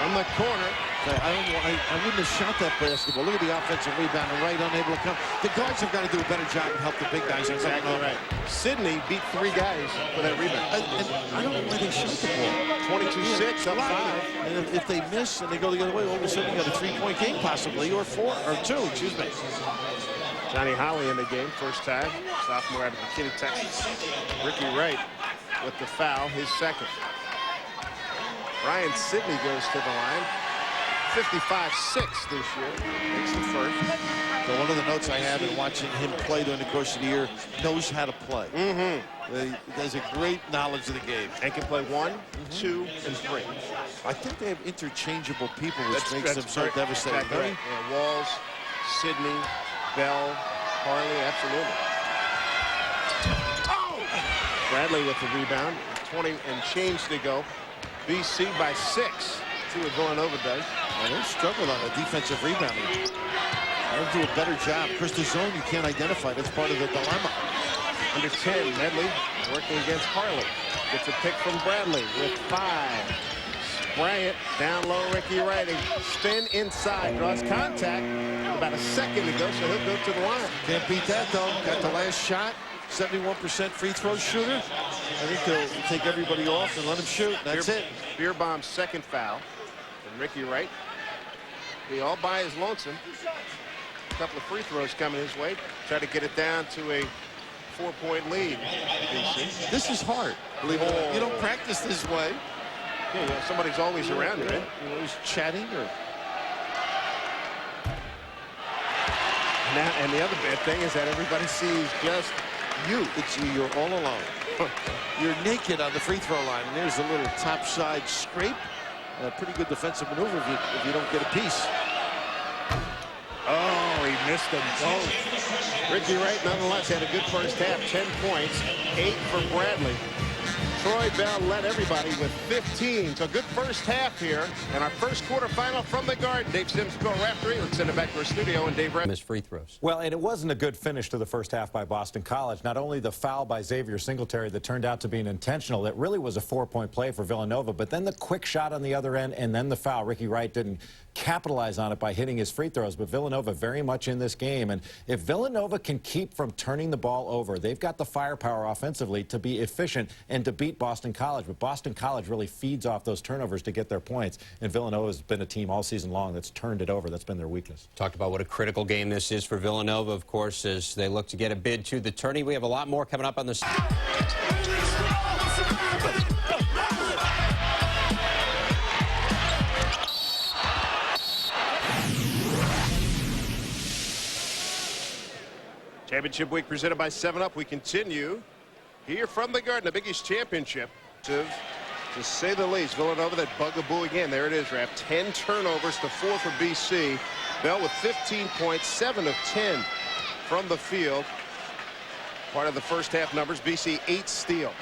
from the corner. I wouldn't have shot that basketball. Look at the offensive rebound, and Wright unable to come. The guards have got to do a better job and help the big guys. Exactly right. Sydney beat 3 guys for that rebound. And I don't know why they shot the ball. 22-6, up 5. And if they miss and they go the other way, all of a sudden you got a 3-point game possibly, or 4 or 2, excuse me. Johnny Holly in the game, first time. Sophomore out of McKinney, Texas. Ricky Wright with the foul, his second. Ryan Sidney goes to the line. 55-6 this year. Makes the first. So one of the notes I have in watching him play during the course of the year, knows how to play. He has a great knowledge of the game. And can play 1, 2, and 3. I think they have interchangeable people, which makes them so devastating. Exactly right. Yeah, Walls, Sidney, Bell, Harley, absolutely. Oh! Bradley with the rebound. 20 and change to go. BC by 6. See what Villanova does. Well, they struggled on the defensive rebounding. They'll do a better job. Chris, the zone you can't identify. That's part of the dilemma. Under 10, Medley working against Harley. Gets a pick from Bradley with 5. Bryant down low, Ricky Wright. Spin inside, draws contact. About a second to go, so he'll go to the line. Can't beat that, though. Got the last shot. 71% free throw shooter. I think they'll take everybody off and let him shoot. That's it. Beerbaum's second foul. And Ricky Wright. He all by his lonesome. A couple of free throws coming his way. Try to get it down to a 4-point lead. BC. This is hard. Believe it or not. You don't practice this way. Yeah, somebody's always around, right? You're always chatting or. Now, and the other bad thing is that everybody sees just you. It's you. You're all alone. You're naked on the free throw line. And there's a little topside scrape. A pretty good defensive maneuver if you don't get a piece. Oh, he missed them both. Ricky Wright, nonetheless, had a good first half. 10 points, 8 for Bradley. Troy Bell led everybody with 15. So good first half here. And our first quarterfinal from the Garden. Dave Sims, Bill Raftery. Let's send it back to our studio and Dave Raftery. Miss free throws. Well, and it wasn't a good finish to the first half by Boston College. Not only the foul by Xavier Singletary that turned out to be an intentional, that really was a 4-point play for Villanova, but then the quick shot on the other end and then the foul. Ricky Wright didn't capitalize on it by hitting his free throws, but Villanova very much in this game. And if Villanova can keep from turning the ball over, they've got the firepower offensively to be efficient and to beat Boston College. But Boston College really feeds off those turnovers to get their points. And Villanova's been a team all season long that's turned it over. That's been their weakness. Talked about what a critical game this is for Villanova, of course, as they look to get a bid to the tourney. We have a lot more coming up on this. Championship week presented by 7-Up. We continue here from the Garden, the Big East Championship. To say the least, Villanova, that bugaboo again. There it is, Rap. 10 turnovers to 4 for BC. Bell with 15 points, 7 of 10 from the field. Part of the first half numbers. BC 8 steals.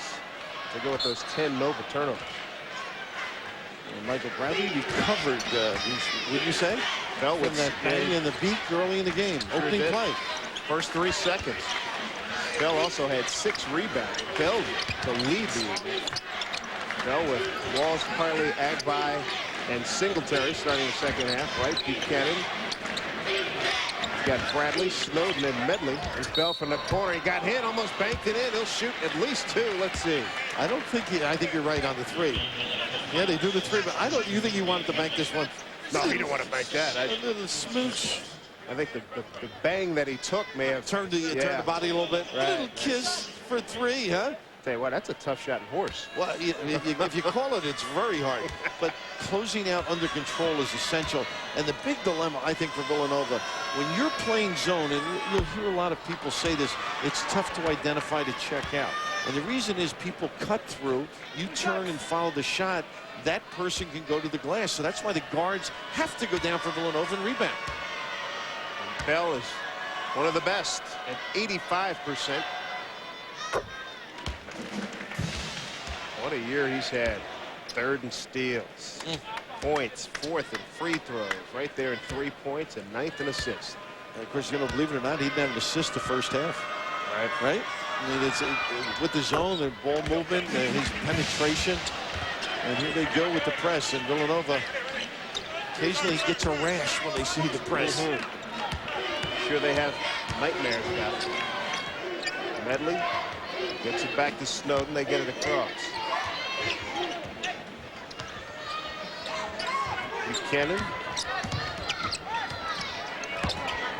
They go with those 10 Nova turnovers. And Michael Bradley recovered, would you say? Bell From with that bang in the beak early in the game. Sure Opening did. play. First 3 seconds. Bell also had 6 rebounds. Bell to lead the evening. Bell with Walls, Parley, Agbai, and Singletary starting the second half. Right, Buchanan. Got Bradley, Snowden, and Medley. There's Bell from the corner. He got hit, almost banked it in. He'll shoot at least 2. Let's see. I think you're right on the 3. Yeah, they do the 3, but you think he wanted to bank this one? No, he didn't want to bank that. A little smooch. I think the bang that he took may have Turned the body a little bit. Right. A little kiss for 3, huh? Tell you what, that's a tough shot in horse. Well, if you call it, it's very hard. But closing out under control is essential. And the big dilemma, I think, for Villanova, when you're playing zone, and you'll hear a lot of people say this, it's tough to identify to check out. And the reason is people cut through, you turn and follow the shot, that person can go to the glass. So that's why the guards have to go down for Villanova and rebound. And Bell is one of the best at 85%. What a year he's had. 3rd in steals, points, 4th in free throws, right there in 3 points, and 9th in assists. And of course, believe it or not, he didn't have an assist the first half. Right? I mean, it's with the zone, their ball movement, and his penetration. And here they go with the press. And Villanova occasionally gets a rash when they see the press. Sure they have nightmares about it. Medley gets it back to Snowden. They get it across. Buchanan.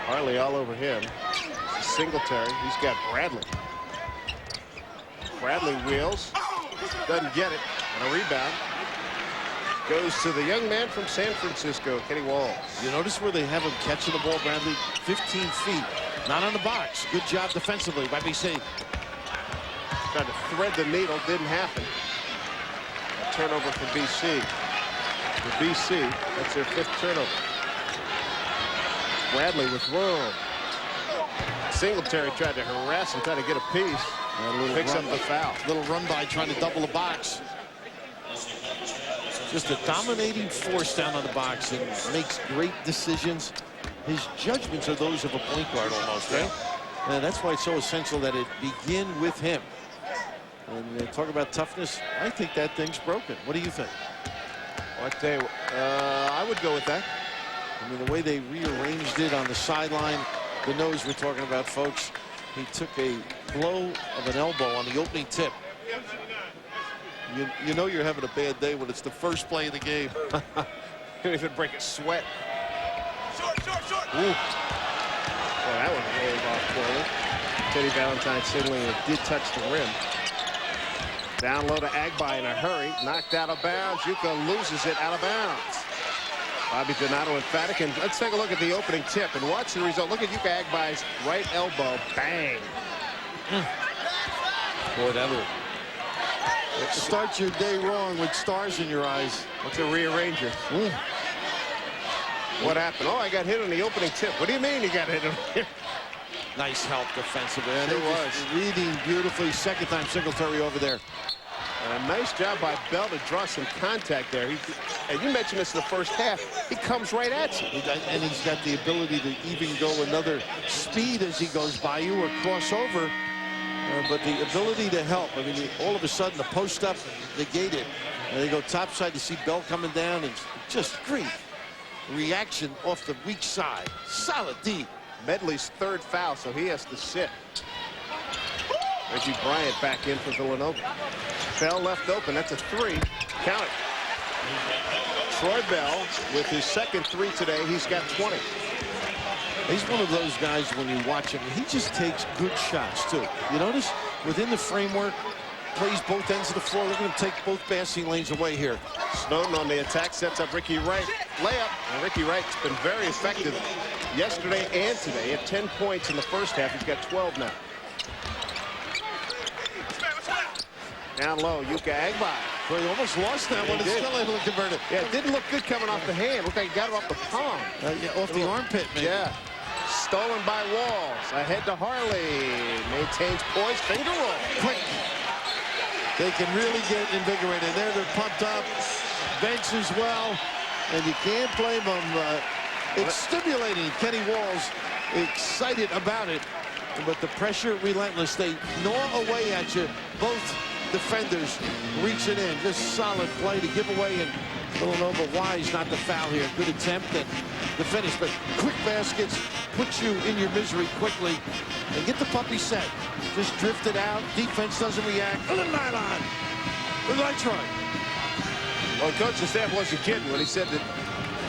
Harley all over him. Singletary. He's got Bradley. Bradley wheels. Doesn't get it. And a rebound. Goes to the young man from San Francisco, Kenny Walls. You notice where they have him catching the ball, Bradley? 15 feet. Not on the box. Good job defensively by BC. Tried to thread the needle. Didn't happen. A turnover for BC. For BC, that's their 5th turnover. Bradley with room. Singletary tried to harass him, tried to get a piece. Picks up the foul. Little run by trying to double the box. Just a dominating force down on the box and makes great decisions. His judgments are those of a point guard almost, right? And that's why it's so essential that it begin with him. And talk about toughness. I think that thing's broken. What do you think? Well, I tell you, I would go with that. I mean, the way they rearranged it on the sideline, the nose we're talking about, folks. He took a blow of an elbow on the opening tip. You know you're having a bad day when it's the first play of the game. Couldn't even break a sweat. Short. Ooh. Well, that one rolled off poorly. Teddy Valentine signaling it did touch the rim. Down low to Agbai in a hurry. Knocked out of bounds. Yuka loses it out of bounds. Bobby Donato emphatic. And let's take a look at the opening tip and watch the result. Look at Yuka Agbai's right elbow. Bang. Boy, that will start your day wrong with stars in your eyes. What's a rearranger? What happened? Oh, I got hit on the opening tip. What do you mean you got hit on here? Nice help defensively. And It it was reading beautifully. Second time Singletary over there. And a nice job by Bell to draw some contact there. And you mentioned this in the first half. He comes right at you. And he's got the ability to even go another speed as he goes by you or cross over. But the ability to help. I mean, all of a sudden, the post-up negated. And they go topside to see Bell coming down. And just great reaction off the weak side. Solid D. Medley's third foul, so he has to sit. Reggie Bryant back in for Villanova. Bell left open. That's a three. Count it. Troy Bell with his second three today. He's got 20. He's one of those guys when you watch him, he just takes good shots, too. You notice within the framework, plays both ends of the floor. They're going to take both passing lanes away here. Snowden on the attack sets up Ricky Wright. Layup. And Ricky Wright's been very effective yesterday and today. He had 10 points in the first half. He's got 12 now. Down low, Yuka Agbai. Well, he almost lost that one. It's still able to convert it. Yeah, it didn't look good coming off the hand. Looked like he got it off the palm. Yeah, off the armpit, maybe. Yeah. Stolen by Walls. Ahead to Harley. Maintains poise. Finger roll. Quick. They can really get invigorated. There, they're pumped up. Bench as well. And you can't blame them. It's stimulating. Kenny Walls excited about it. But the pressure relentless. They gnaw away at you. Both defenders reaching in. Just solid play to give away. And Villanova wise not to foul here. Good attempt at the finish. But quick baskets put you in your misery quickly. And get the puppy set. Just drift it out. Defense doesn't react. On the nylon. With Troy. Well, coach and staff wasn't kidding when he said that.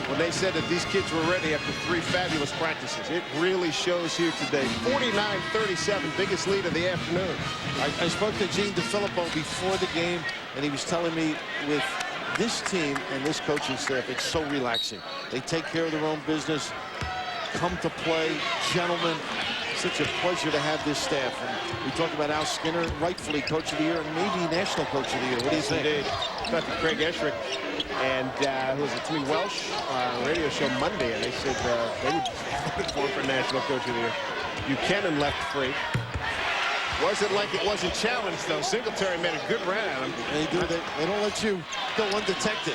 When they said that these kids were ready after 3 fabulous practices. It really shows here today. 49-37, biggest lead of the afternoon. I spoke to Gene DeFilippo before the game, and he was telling me with this team and this coaching staff, it's so relaxing. They take care of their own business, come to play, gentlemen. Such a pleasure to have this staff. And we talk about Al Skinner, rightfully Coach of the Year, and maybe National Coach of the Year. What do you think? Indeed. Talked to Craig Esherick and who was it, Timmy Welsh on a radio show Monday, and they said they would vote for National Coach of the Year. Buchanan left free. Wasn't like it wasn't challenged, though. Singletary made a good run at him. They don't let you go undetected.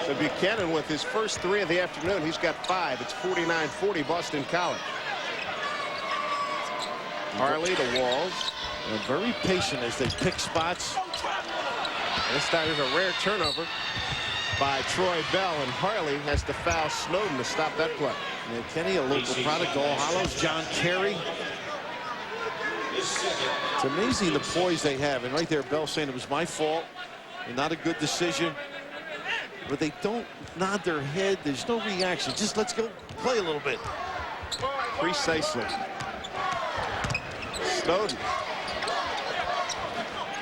So Buchanan with his first 3 of the afternoon. He's got 5. It's 49-40 Boston College. Harley to Walls. They're very patient as they pick spots. This time there's a rare turnover by Troy Bell, and Harley has to foul Snowden to stop that play. Yeah, Kenny, a local product, All Hallows. John Carey. It's amazing the poise they have. And right there, Bell saying it was my fault. And not a good decision. But they don't nod their head. There's no reaction. Just let's go play a little bit. Precisely. Snowden.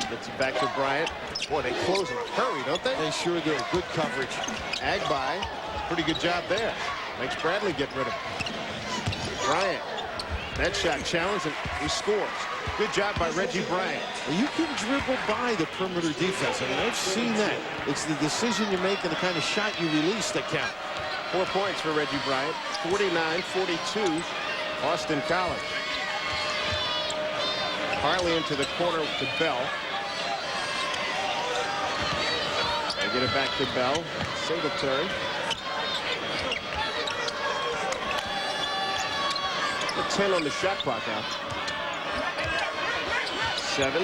Gets it back to Bryant. Boy, they close in a hurry, don't they? They sure do. Good coverage. Agbai, pretty good job there. Makes Bradley get rid of him. Bryant. That shot challenged, and he scores. Good job by Reggie Bryant. You can dribble by the perimeter defense. I mean, I've seen that. It's the decision you make and the kind of shot you release that count. 4 points for Reggie Bryant. 49-42, Boston College. Harley into the corner to Bell. They get it back to Bell. Singletary. The 10 on the shot clock now. 7.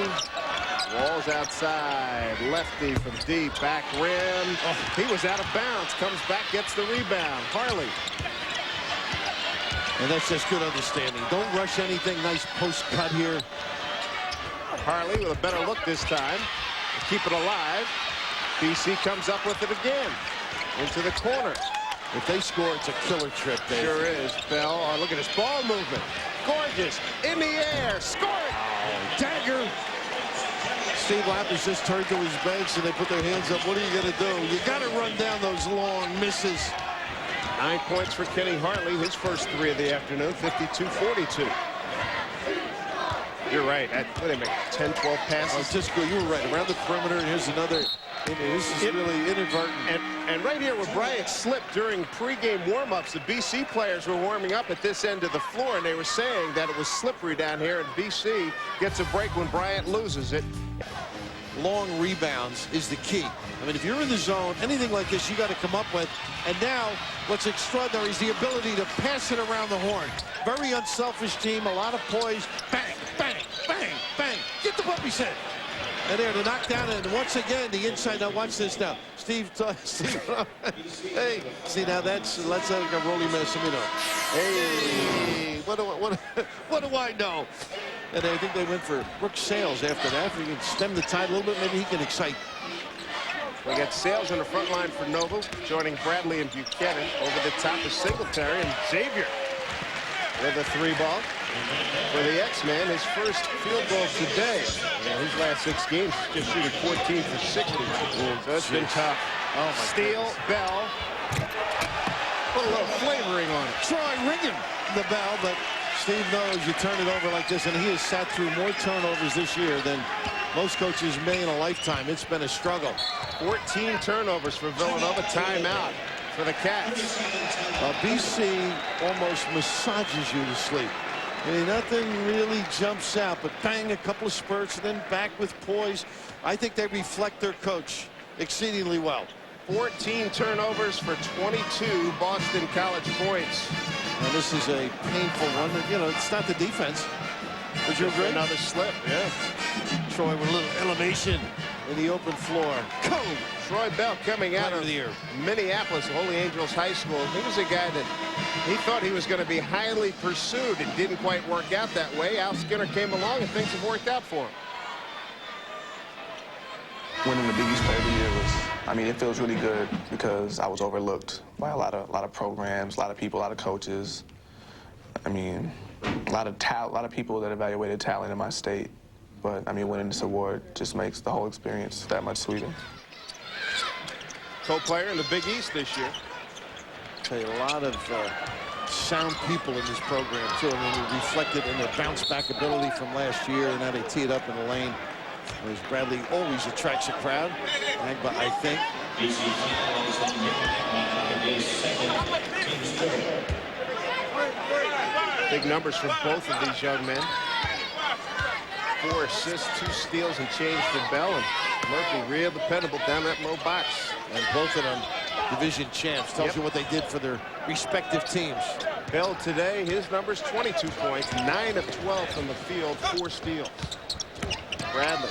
Walls outside. Lefty from deep. Back rim. Oh, he was out of bounds. Comes back, gets the rebound. Harley. And that's just good understanding. Don't rush anything. Nice post cut here. Harley with a better look this time. Keep it alive. BC comes up with it again. Into the corner. If they score, it's a killer trip, Dave. Sure is. Bell, oh, look at his ball movement. Gorgeous. In the air. Score it. Oh, dagger. Steve Lappers just turned to his bench and they put their hands up. What are you going to do? You got to run down those long misses. 9 points for Kenny Hartley. His first 3 of the afternoon. 52-42. You're right. What did they make? 10, 12 passes? Just go. You were right. Around the perimeter, and here's another. This is really inadvertent. And right here where Bryant slipped during pregame warm-ups, the BC players were warming up at this end of the floor, and they were saying that it was slippery down here, and BC gets a break when Bryant loses it. long rebounds is the key. I mean, if you're in the zone, anything like this you got to come up with. And now what's extraordinary is the ability to pass it around the horn. Very unselfish team, a lot of poise. Bang, bang, bang, bang. Get the puppy set. And there to knock down, and once again the inside. Now watch this now. Steve, hey, see now that's like a Rolly Massimino. Hey, what do I know? And I think they went for Brooke Sales after that. If he can stem the tide a little bit, maybe he can excite. We got Sales on the front line for Nova, joining Bradley and Buchanan. Over the top of Singletary, and Xavier with a 3-ball. For the X-Man, his first field goal today. His last 6 games, just shooting 14 for 60. So it's been tough. Oh, my Steele, goodness. Bell. Put a little flavoring on it. Try ringing the bell, but Steve knows you turn it over like this, and he has sat through more turnovers this year than most coaches may in a lifetime. It's been a struggle. 14 turnovers for Villanova. Timeout for the Cats. BC almost massages you to sleep. I mean, nothing really jumps out, but bang, a couple of spurts, and then back with poise. I think they reflect their coach exceedingly well. 14 turnovers for 22 Boston College points. And this is a painful one. You know, it's not the defense. Would you agree? Another slip, yeah. Troy with a little elevation in the open floor. Go! Troy Bell coming out of Minneapolis, Holy Angels High School. He was a guy that he thought he was going to be highly pursued. It didn't quite work out that way. Al Skinner came along and things have worked out for him. Winning the Big East Player of the Year was, I mean, it feels really good because I was overlooked by a lot of programs, a lot of people, a lot of coaches. I mean, a lot of people that evaluated talent in my state. But I mean, winning this award just makes the whole experience that much sweeter. Co-player in the Big East this year. A lot of sound people in this program too. I mean, it reflected in their bounce-back ability from last year, and now they tee it up in the lane. Whereas Bradley always attracts a crowd. Agba, I think. Big numbers from both of these young men. 4 assists, 2 steals, and change for Bell. And Murphy real dependable down that low box. And both of them division champs. Tells you what they did for their respective teams. Bell today, his numbers 22 points, 9 of 12 from the field, 4 steals. Bradley.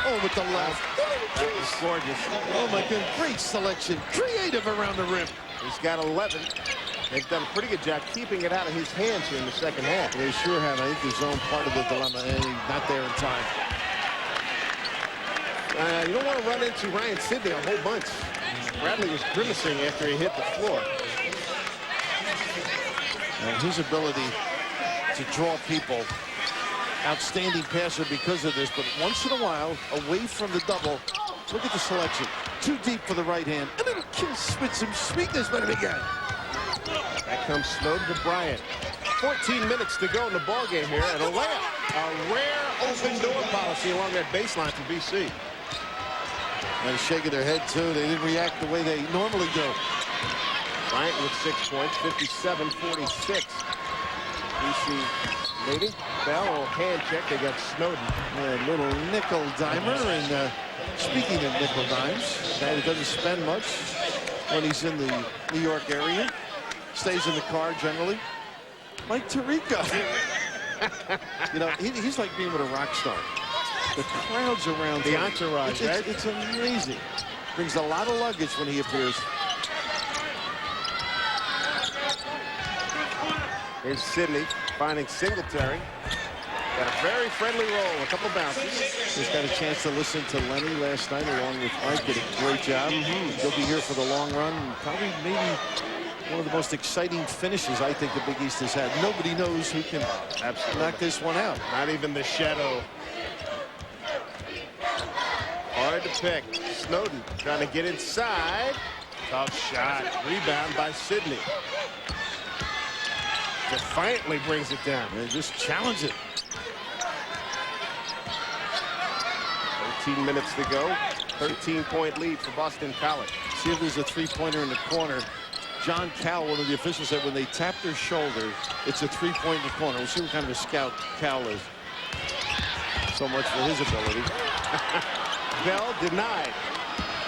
Oh, with the left. That was gorgeous. Oh, my God. Great selection. Creative around the rim. He's got 11. They've done a pretty good job keeping it out of his hands here in the second half. They sure have. I think his own part of the dilemma, and he's not there in time. You don't want to run into Ryan Sidney a whole bunch. Bradley was grimacing after he hit the floor. And his ability to draw people, outstanding passer because of this, but once in a while, away from the double, look at the selection. Too deep for the right hand, and then kiss with some sweetness, but again. That comes Snowden to Bryant. 14 minutes to go in the ballgame here, and a layup. A rare open door policy along that baseline for BC. And shaking their head, too. They didn't react the way they normally do. Bryant with 6 points, 57-46. BC leading. Bell, hand check. They got Snowden. A little nickel dimer. And speaking of nickel dimes, guy that doesn't spend much when he's in the New York area. Stays in the car generally. Mike Tirico. You know, he's like being with a rock star. The crowds around the him. entourage, right? It's amazing. Brings a lot of luggage when he appears. Here's Sidney finding Singletary. Got a very friendly roll, a couple bounces. Just got a chance to listen to Lenny last night along with Mike. Did a great job. He'll be here for the long run. Probably maybe one of the most exciting finishes I think the Big East has had. Nobody knows who can knock this one out. Not even the shadow. Hard to pick. Snowden trying to get inside. Tough shot. Rebound by Sidney. Defiantly brings it down. And just challenge it. 13 minutes to go. 13-point lead for Boston College. See if there's a three-pointer in the corner. John Cowell, one of the officials, said when they tap their shoulder, it's a three-point in the corner. We'll see what kind of a scout Cowell is. So much for his ability. Bell denied.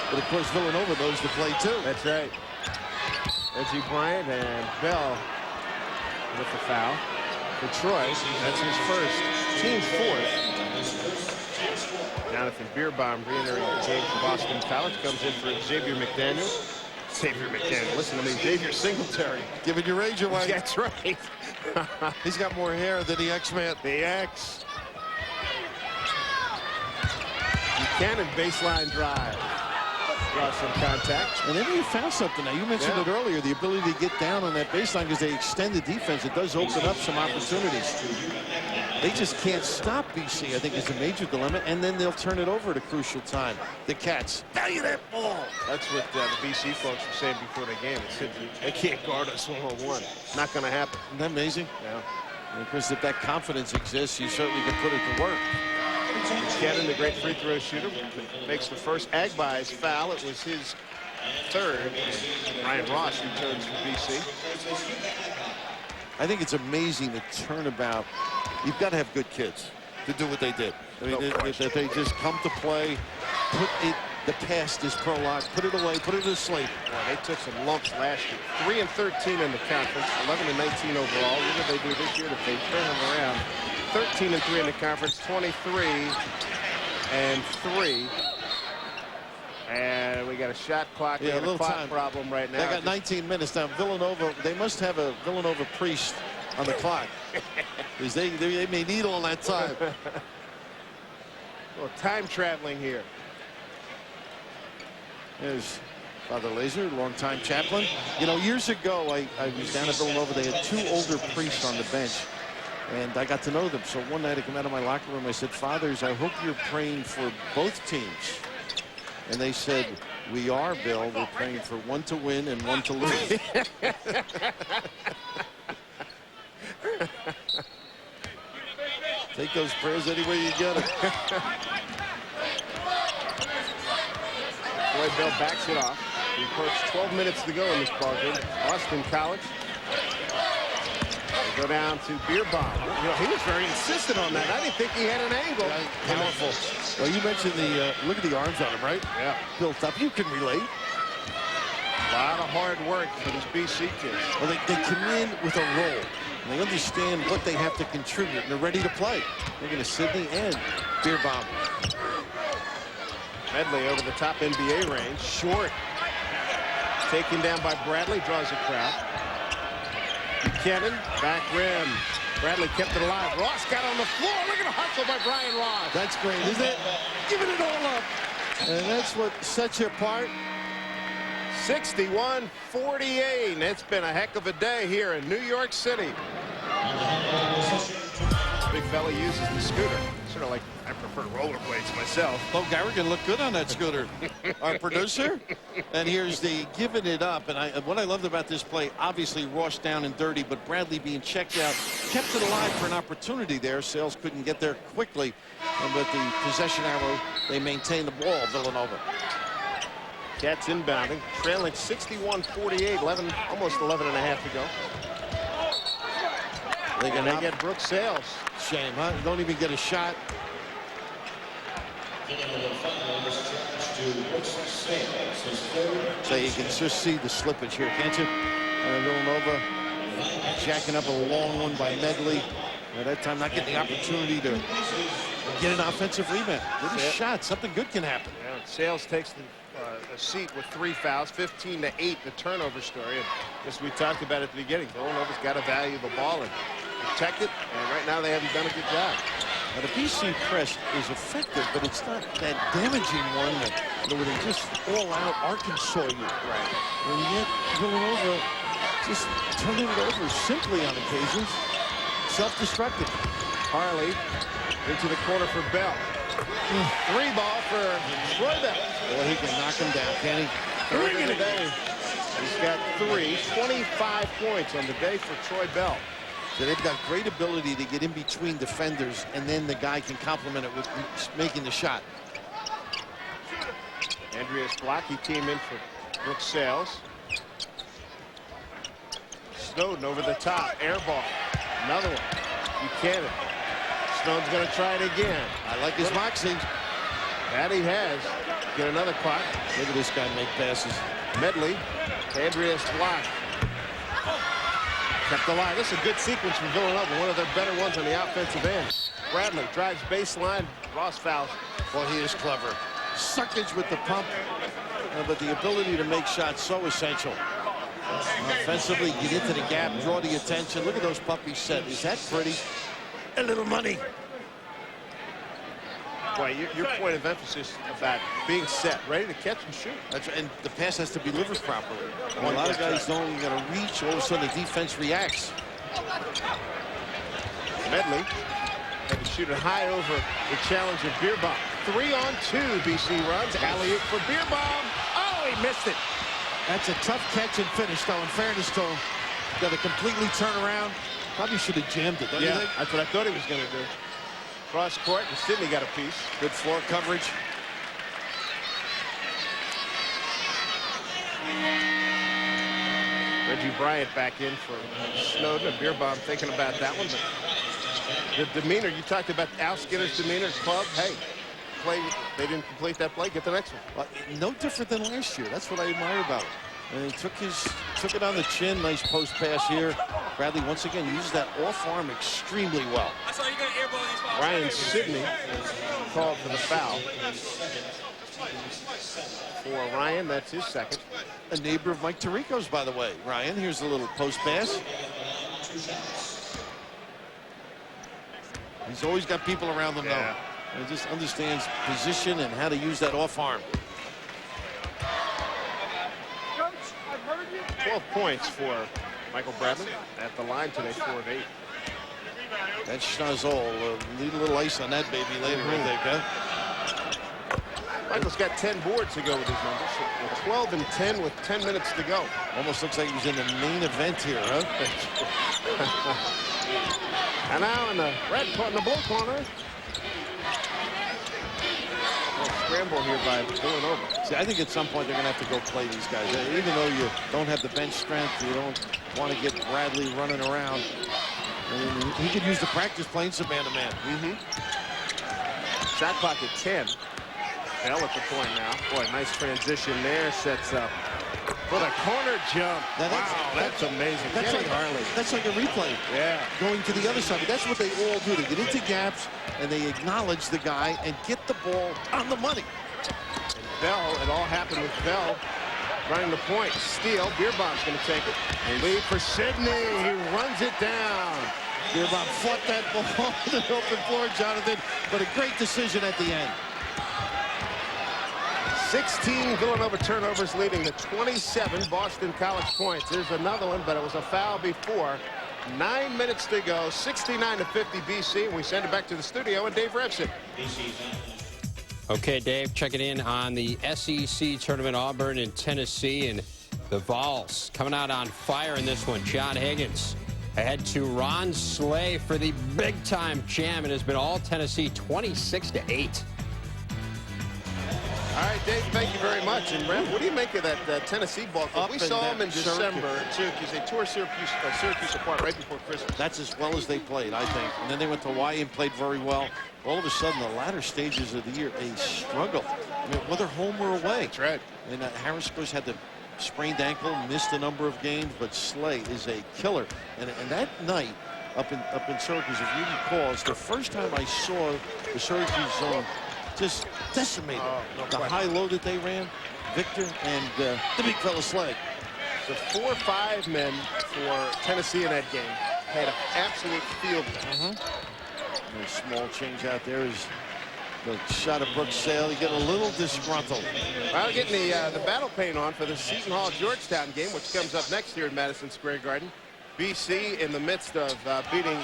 But, of course, Villanova knows the play, too. That's right. Reggie Bryant and Bell with the foul for Troy. That's his first, team's fourth. Jonathan Bierbaum re-entering the game for Boston College, comes in for Xavier McDaniel. Xavier McDaniel, listen to me, Xavier Singletary. Giving your age away. That's right. He's got more hair than the X-Man. The X. Buchanan baseline drive. Draws some contact. And then you found something now. You mentioned it earlier, the ability to get down on that baseline because they extend the defense. It does open up some opportunities. They just can't stop BC, I think, is a major dilemma, and then they'll turn it over at a crucial time. The Cats, value that ball. That's what the BC folks were saying before the game. They can't guard us one-on-one. Not going to happen. Isn't that amazing? Yeah. And of course, if that confidence exists, you certainly can put it to work. Buchanan, the great free throw shooter, makes the first Agbay's foul. It was his third. Ryan Ross returns for BC. I think it's amazing the turnabout. You've got to have good kids to do what they did. I mean, that they just come to play, put it, the past is prologue, put it away, put it asleep. Well, they took some lumps last year. 3-13 in the conference, 11-19 overall. What did they do this year? That they turn them around. 13-3 in the conference, 23-3. And we got a shot clock. Yeah, a little clock time problem right now. They got 19 minutes now. Villanova, they must have a Villanova priest on the clock. Because they may need all that time. Well, time traveling here. There's Father Laser, longtime chaplain. You know, years ago, I was down at Villanova. They had two older priests on the bench. And I got to know them. So one night I come out of my locker room. I said, Fathers, I hope you're praying for both teams. And they said, we are, Bill. We're praying for one to win and one to lose. Take those prayers any way you get them. Boy, Bell backs it off. We approach 12 minutes to go in this ballgame. Boston College. We go down to Bierbaum. You know, he was very insistent on that. I didn't think he had an angle. Right, powerful. Well, you mentioned the look at the arms on him, right? Yeah. Built up. You can relate. A lot of hard work for these BC kids. Well, they come in with a role. And they understand what they have to contribute, and they're ready to play. They're going to Sydney and Bierbaum. Medley over the top NBA range. Short. Taken down by Bradley. Draws a crowd. Buchanan, back rim. Bradley kept it alive. Ross got on the floor. Look at the hustle by Brian Ross. That's great, isn't it? Giving it all up. And that's what sets you apart. 61-48. It's been a heck of a day here in New York City. Big fella uses the scooter. Sort of like, I prefer rollerblades myself. Oh, Garrigan looked good on that scooter. Our producer. And here's the giving it up. And what I loved about this play, obviously Ross down and dirty, but Bradley being checked out, kept it alive for an opportunity there. Sales couldn't get there quickly. But the possession arrow, they maintain the ball, Villanova. Cats inbounding, trailing 61-48, almost 11 and a half to go. They get Brooks Sales. Shame, huh? Don't even get a shot. So you can just see the slippage here, can't you? Villanova jacking up a long one by Medley. At that time, not getting the opportunity to get an offensive rebound. Get a shot. Something good can happen. Yeah, Sales takes a seat with 3 fouls, 15-8, the turnover story. And as we talked about at the beginning, Villanova's got to value the ball and protect it. And right now, they haven't done a good job. Now, the BC press is effective, but it's not that damaging one where they just all out Arkansas you. Right. And yet, Villanova just turning it over simply on occasions. Self-destructive. Harley into the corner for Bell. 3 ball for Troy Bell. Well, he can knock him down, can he? 3 in a day. He's got 3, 25 points on the day for Troy Bell. So they've got great ability to get in between defenders, and then the guy can complement it with making the shot. Andreas Blocky team in for Brooks Sales. Snowden over the top, air ball. Another one. Buchanan. Snowden's going to try it again. I like his moxie. That he has. Get another clock. Look at this guy make passes. Medley. Andreas block. Kept the line. This is a good sequence from Villanova. One of their better ones on the offensive end. Bradley drives baseline. Ross fouls. Well, he is clever. Suckage with the pump, but the ability to make shots so essential. Offensively, get into the gap, draw the attention. Look at those puppies set. Is that pretty? A little money. Boy, your point of emphasis about being set, ready to catch and shoot. That's right. And the pass has to be delivered properly. Well, a lot of guys don't. You got to reach. All of a sudden, the defense reacts. Medley had to shoot it high over the challenge of Beerbaum. 3-on-2. BC runs. Alley-oop for Beerbaum. Oh, he missed it. That's a tough catch and finish, though. In fairness to him, got to completely turn around. Probably should have jammed it, don't you think? That's what I thought he was going to do. Cross court, and Sidney got a piece. Good floor coverage. Reggie Bryant back in for Snowden. And Beerbaum thinking about that one. But the demeanor, you talked about Al Skinner's demeanor, club. Hey, play. They didn't complete that play. Get the next one. Well, no different than last year. That's what I admire about it. And he took it on the chin. Nice post pass here. Bradley once again used that off arm extremely well. Ryan Sidney called for the foul. For Ryan, that's his second. A neighbor of Mike Tirico's, by the way. Ryan, here's a little post pass. He's always got people around him, though. And he just understands position and how to use that off arm. 12 points for Michael Bradley at the line today, 4 of 8. That Schnozzle need a little ice on that baby later, I think, huh? Michael's got 10 boards to go with his numbers. 12 and 10 with 10 minutes to go. Almost looks like he was in the main event here, huh? And now in the red corner, in the blue corner. Scramble here by Villanova. See, I think at some point they're going to have to go play these guys. Even though you don't have the bench strength, you don't want to get Bradley running around. I mean, he could use the practice playing some man-to-man. Shot clock at 10. Bell at the point now. Boy, nice transition there. Sets up for the corner jump. Now that's amazing. That's like a replay. Yeah. Going to the other side. But that's what they all do. They get into gaps, and they acknowledge the guy and get the ball on the money. And Bell, it all happened with Bell running the point. Steal. Beerbaum's going to take it. Lead for Sidney. He runs it down. Beerbaum fought that ball on the open floor, Jonathan, but a great decision at the end. 16 Villanova turnovers leading to 27 Boston College points. There's another one, but it was a foul before. 9 minutes to go. 69-50 BC. We send it back to the studio and Dave Revson. Okay, Dave, checking in on the SEC tournament, Auburn and Tennessee, and the Vols coming out on fire in this one. John Higgins ahead to Ron Slay for the big-time jam. It has been all Tennessee, 26-8. All right, Dave, thank you very much. And, Rev, what do you make of that Tennessee ball club? We saw them in December at Syracuse. They tore Syracuse apart right before Christmas. That's as well as they played, I think. And then they went to Hawaii and played very well. All of a sudden, the latter stages of the year, a struggle. I mean, whether home or away. That's right. And Harris, of course, had the sprained ankle, missed a number of games, but Slay is a killer. And that night up in Syracuse, if you recall, it's the first time I saw the Syracuse zone just decimated. The high-low that they ran, Victor and the big fella Slay. The 4 or 5 men for Tennessee in that game had an absolute field day. A small change out there is the shot of Brooks Sale. You get a little disgruntled. Well, getting the battle paint on for the Seton Hall-Georgetown game, which comes up next here in Madison Square Garden. BC in the midst of beating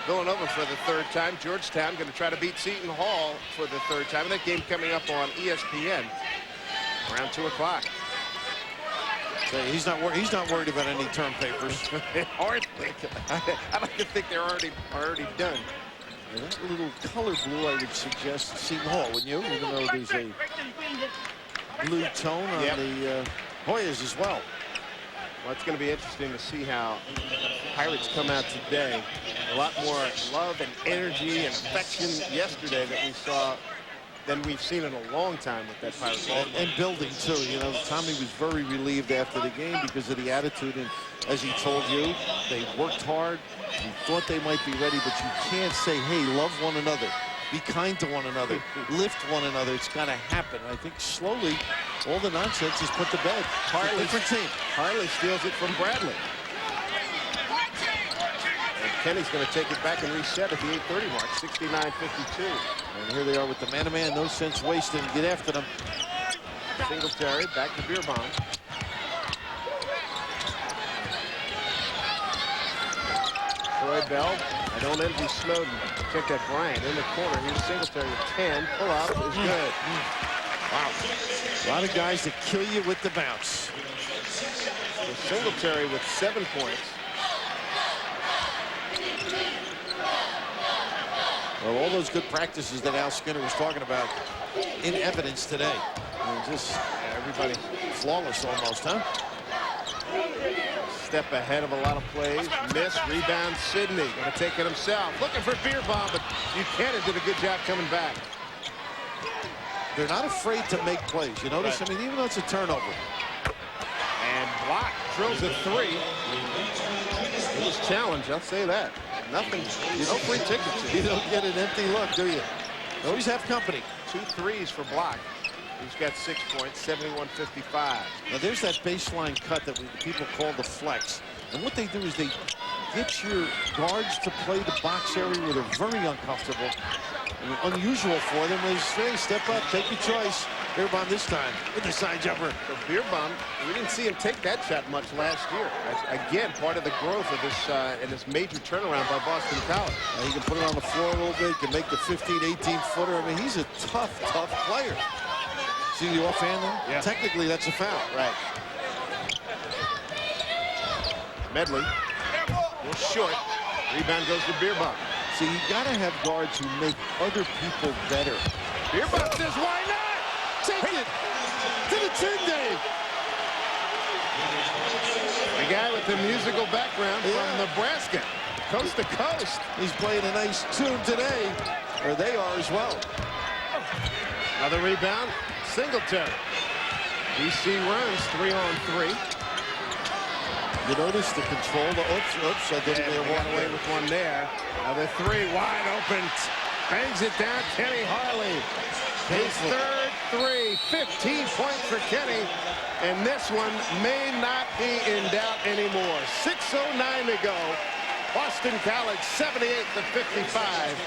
Villanova for the 3rd time. Georgetown going to try to beat Seton Hall for the 3rd time. And that game coming up on ESPN around 2 o'clock. So he's not worried about any term papers. Hardly. I like to think they're already done. Yeah, that little color blue, I would suggest Seton Hall, wouldn't you? Even though there's a blue tone on the Hoyas as well. Well, it's going to be interesting to see how Pirates come out today. A lot more love and energy and affection yesterday that we saw than we've seen in a long time with that Pirates ball. And building, too. You know, Tommy was very relieved after the game because of the attitude. And as he told you, they worked hard. He thought they might be ready, but you can't say, hey, love one another. Be kind to one another. Lift one another. It's got to happen. I think slowly all the nonsense is put to bed. Different team. Harley steals it from Bradley. And Kenny's going to take it back and reset at the 8:30 mark, 69-52. And here they are with the man-to-man. No sense wasting. Get after them. Singletary back to Beerbomb. Troy Bell. I don't envy Snowden. Check that Bryant in the corner. Here's Singletary with 10. Pull up is good. Wow. A lot of guys that kill you with the bounce. So Singletary with 7 points. Well, all those good practices that Al Skinner was talking about in evidence today. I mean, just everybody flawless almost, huh? Step ahead of a lot of plays. Miss, rebound, Sidney. Going to take it himself. Looking for Beerbomb, but Buchanan did a good job coming back. They're not afraid to make plays. You notice? Right. I mean, even though it's a turnover. And Block drills a 3. He was challenged, I'll say that. Nothing, no free tickets here. You don't get an empty look, do you? Always have company. 2 threes for Block. He's got 6 points, 71-55. Now there's that baseline cut that people call the flex. And what they do is they get your guards to play the box area where they're very uncomfortable. And unusual for them is, hey, step up, take your choice. Beerbomb this time with the side jumper. So Beerbomb, we didn't see him take that shot much last year. That's, again, part of the growth of this in this major turnaround by Boston College. He can put it on the floor a little bit, can make the 15, 18-footer. I mean, he's a tough player. See the offhand there? Yeah. Technically, that's a foul. Right. Medley. Well, short. Rebound goes to Beerbomb. See, you got to have guards who make other people better. Beerbomb says, why not? Take it to the chin, Dave. The guy with the musical background from Nebraska, coast to coast. He's playing a nice tune today, or they are as well. Another rebound. Singletary. BC runs 3-on-3. You notice the control, the oops, I didn't walk away with one there. Another 3 wide open. Bangs it down, Kenny Harley. His third 3, 15 points for Kenny. And this one may not be in doubt anymore. 6:09 to go. Boston College 78-55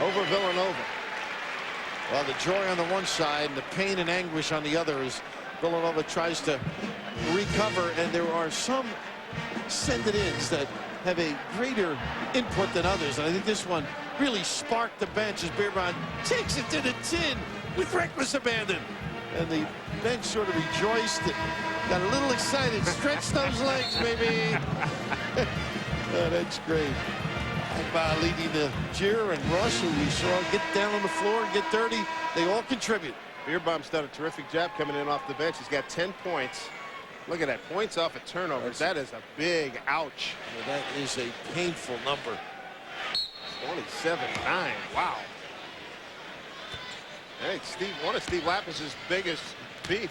over Villanova. Well, the joy on the one side and the pain and anguish on the other as Villanova tries to recover, and there are some send-it-ins that have a greater input than others. And I think this one really sparked the bench as Beerbomb takes it to the tin with reckless abandon. And the bench sort of rejoiced and got a little excited. Stretch those legs, baby. Oh, that's great. Leading the Jeer and Rush, who we saw get down on the floor and get dirty. They all contribute. Beerbomb's done a terrific job coming in off the bench. He's got 10 points. Look at that, points off of turnovers. That is a big ouch. Yeah, that is a painful number. 27-9, wow. Hey, one of Steve Lappis's biggest beef.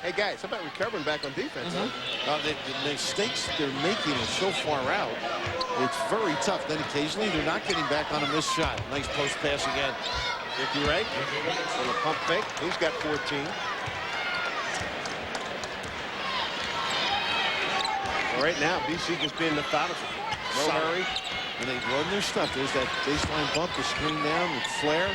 Hey, guys, how about recovering back on defense? The mistakes they're making are so far out. It's very tough. Then occasionally they're not getting back on a missed shot. Nice post pass again. Ricky Wright on a pump fake. He's got 14. Well, right now, BC just being methodical. No hurry. And they run their stuff. There's that baseline bump, the screen down with flair.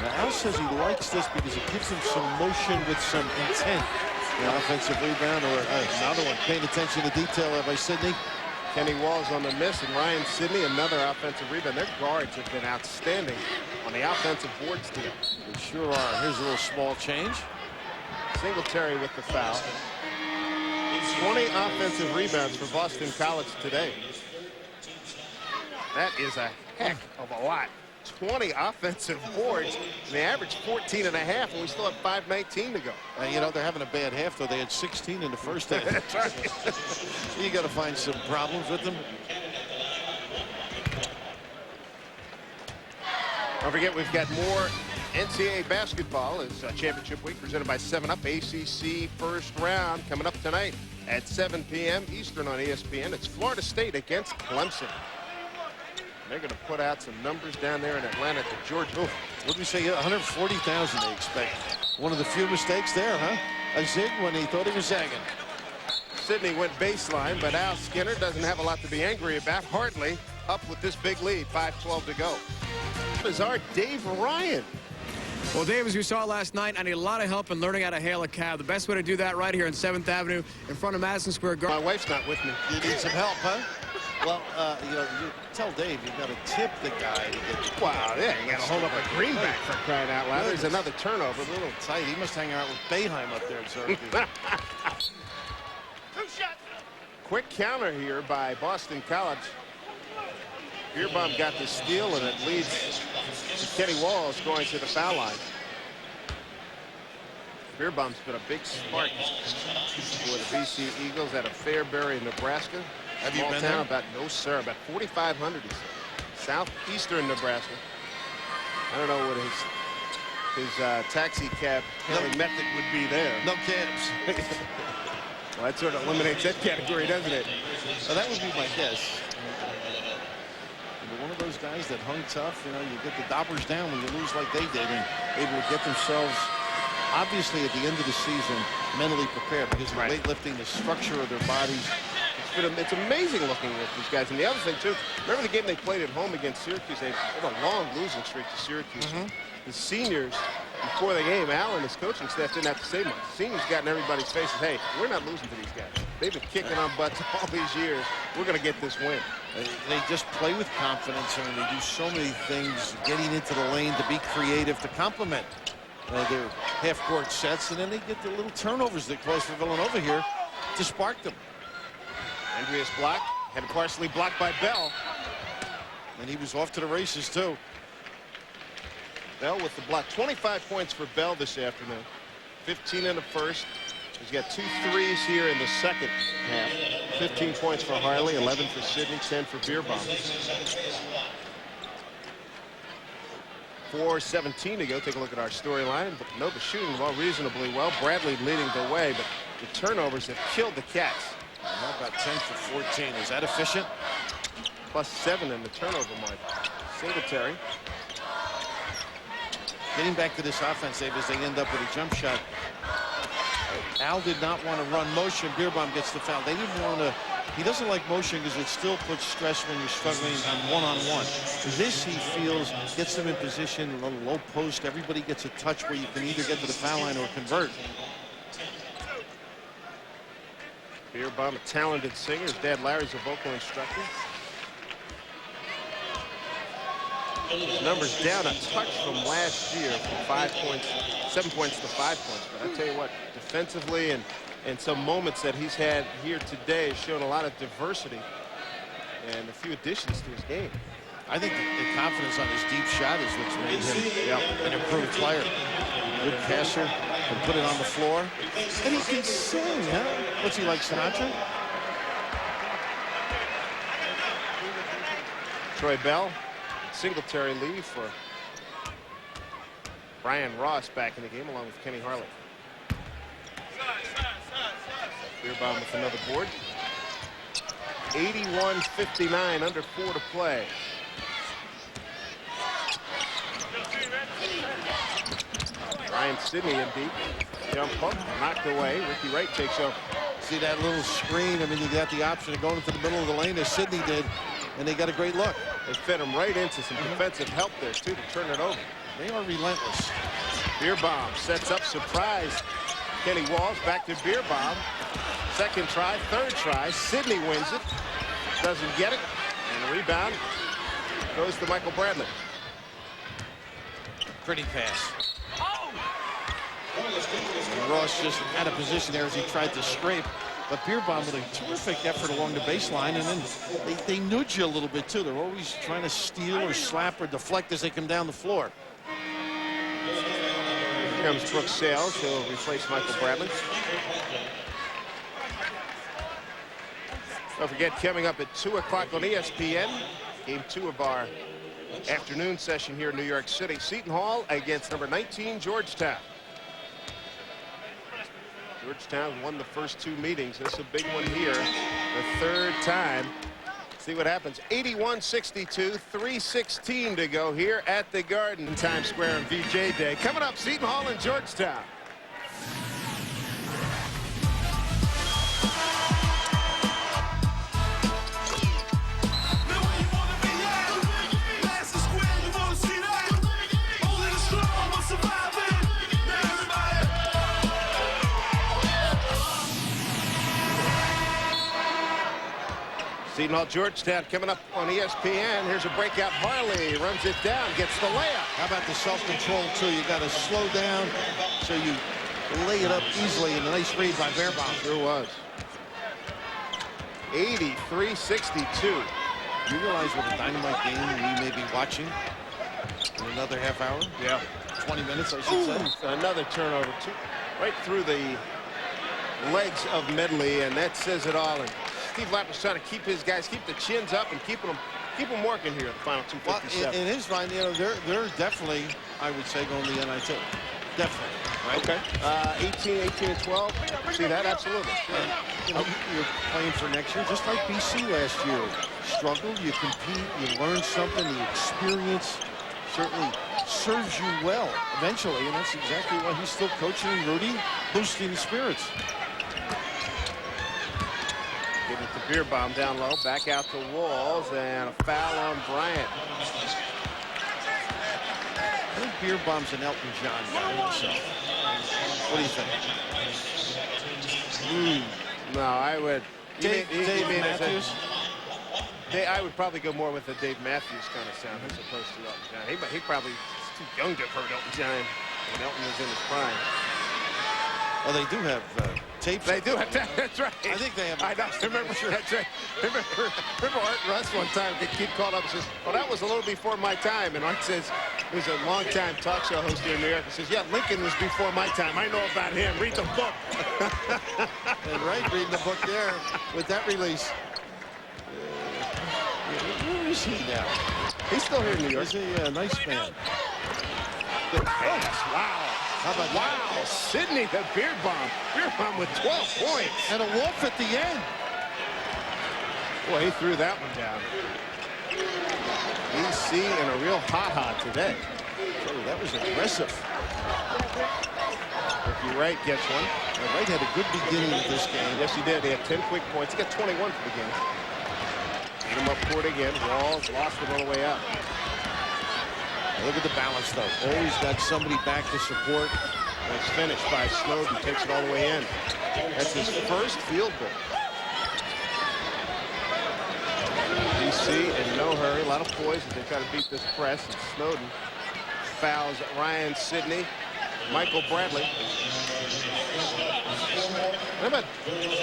Now, Al says he likes this because it gives him some motion with some intent. The offensive rebound, or another one. Paying attention to detail there by Sidney. Kenny Walls on the miss, and Ryan Sidney, another offensive rebound. Their guards have been outstanding on the offensive boards today. They sure are. Here's a little small change. Singletary with the foul. 20 offensive rebounds for Boston College today. That is a heck of a lot. 20 offensive boards, and they averaged 14 and a half, and we still have 5:19 to go. You know, they're having a bad half, though. They had 16 in the first half. That's right. You got to find some problems with them. Don't forget, we've got more NCAA basketball. It's championship week presented by 7-Up. ACC first round coming up tonight at 7 p.m. Eastern on ESPN. It's Florida State against Clemson. They're going to put out some numbers down there in Atlanta to George. What did we say? 140,000 they expect. One of the few mistakes there, huh? A zig when he thought he was zagging. Sydney went baseline, but Al Skinner doesn't have a lot to be angry about. Hartley up with this big lead, 5:12 to go. Bizarre Dave Ryan. Well, Dave, as you saw last night, I need a lot of help in learning how to hail a cab. The best way to do that right here on 7th Avenue in front of Madison Square Garden. My wife's not with me. You need some help, huh? Well, you know, you tell Dave you got to tip the guy to get the Wow, yeah, you got to hold up a greenback for crying out loud. There's another turnover. A little tight. He must hang out with Boeheim up there at Syracuse. Quick counter here by Boston College. Beerbaum got the steal, and it leads to Kenny Walls going to the foul line. Beerbaum's been a big spark for the BC Eagles out of Fairbury, Nebraska. Have you Small been town, there? about, no, sir, about 4,500, he said. Southeastern Nebraska. I don't know what his taxi cab hailing method would be there. No cabs. Well, that sort of eliminates that category, doesn't it? Well, that would be my guess. One of those guys that hung tough, you know, you get the dobbers down when you lose like they did, and able to get themselves, obviously, at the end of the season, mentally prepared because of the weightlifting, the structure of their bodies. It's amazing looking at these guys. And the other thing, too, remember the game they played at home against Syracuse? They had a long losing streak to Syracuse. The seniors, before the game, Al and his coaching staff didn't have to say much. The seniors got in everybody's faces, hey, we're not losing to these guys. They've been kicking on butts all these years. We're going to get this win. They just play with confidence, and they do so many things, getting into the lane to be creative, to complement their half-court sets, and then they get the little turnovers that cause for Villanova here to spark them. Andreas block, and partially blocked by Bell. And he was off to the races, too. Bell with the block. 25 points for Bell this afternoon. 15 in the first. He's got 2 threes here in the second half. 15 points for Harley, 11 for Sydney, 10 for Beerbaum. 4:17 to go. Take a look at our storyline. Nova shooting well, reasonably well. Bradley leading the way, but the turnovers have killed the Cats. How about 10 for 14? Is that efficient? +7 in the turnover margin. Singletary. Getting back to this offense, Dave, as they end up with a jump shot. Al did not want to run motion. Beerbaum gets the foul. They didn't want to. He doesn't like motion because it still puts stress when you're struggling on one-on-one. This, he feels, gets them in position, a little low post. Everybody gets a touch where you can either get to the foul line or convert. Beerbaum, a talented singer. His dad, Larry's a vocal instructor. His numbers down a touch from last year from 5 points, 7 points to 5 points. But I tell you what, defensively and some moments that he's had here today has shown a lot of diversity and a few additions to his game. I think the confidence on his deep shot is what's made him an improved player. Good passer, can put it on the floor. And he can sing, huh? What's he like, Sinatra? Troy Bell, Singletary leave for Brian Ross back in the game along with Kenny Harley. Beerbaum with another board. 81-59, under 4 to play. Ryan Sidney in deep. Jump hook, knocked away. Ricky Wright takes over. See that little screen? I mean, you got the option of going into the middle of the lane as Sidney did, and they got a great look. They fed him right into some defensive help there, too, to turn it over. They are relentless. Beerbaum sets up surprise. Kenny Walls back to Beerbaum. Second try, third try. Sidney wins it. Doesn't get it. And the rebound goes to Michael Bradley. Pretty pass. And Ross just out of position there as he tried to scrape. But Beerbaum with a terrific effort along the baseline, and then they nudge you a little bit, too. They're always trying to steal or slap or deflect as they come down the floor. Here comes Brooks Sales. He'll replace Michael Bradley. Don't forget, coming up at 2 o'clock on ESPN, Game 2 of our afternoon session here in New York City. Seton Hall against number 19 Georgetown. Georgetown won the first 2 meetings. This is a big one here, the 3rd time. See what happens. 81-62, 3:16 to go here at the Garden in Times Square on VJ Day. Coming up, Seton Hall and Georgetown. Seton Hall, Georgetown coming up on ESPN. Here's a breakout. Harley runs it down, gets the layup. How about the self-control, too? You got to slow down so you lay it up easily, and a nice read by Beerbaum. Sure was. 83-62. You realize what a dynamite game we may be watching in another half hour? Yeah. 20 minutes, I should say. Another turnover, right through the legs of Medley, and that says it all. And Steve Lapper's trying to keep his guys, keep the chins up, and keep them working here at the final 2:57. Well, in his mind, you know, they're definitely, I would say, going to the NIT. Definitely. Right? Okay. 18 and 12. See that? Absolutely. Sure. You know, you're playing for next year, just like BC last year. Struggle, you compete, you learn something, the experience certainly serves you well eventually, and that's exactly why he's still coaching Rudy, boosting the spirits. Give it to Beerbaum down low, back out to Walls, and a foul on Bryant. I think Beerbaum's an Elton John guy himself. What do you think? No, I would. Dave Matthews? I would probably go more with the Dave Matthews kind of sound as opposed to Elton John. He probably is too young to have heard Elton John when Elton was in his prime. Well, they do have tapes. They do have tapes. That's right. I think they have. I know. Remember, that's right. Remember Art Russ one time get called up and says, "Well, that was a little before my time." And Art says, he was a long-time talk show host here in New York. He says, "Yeah, Lincoln was before my time. I know about him. Read the book." And right, reading the book there with that release. Where is he now? He's still here in New York. He's a nice man. Good pass. Wow. How about that? Sidney the Beerbaum. Beerbaum with 12 points. And a wolf at the end. Boy, he threw that one down. BC in a real ha-ha today. Oh, that was aggressive. Ricky Wright gets one. Wright had a good beginning of this game. Yes, he did. He had 10 quick points. He got 21 for the game. Beat him up court again. Walls lost it all the way up. Look at the balance, though. Always got somebody back to support. It's finished by Snowden. Takes it all the way in. That's his first field goal. BC in no hurry. A lot of poise as they try to beat this press. And Snowden fouls Ryan Sidney. Michael Bradley. How about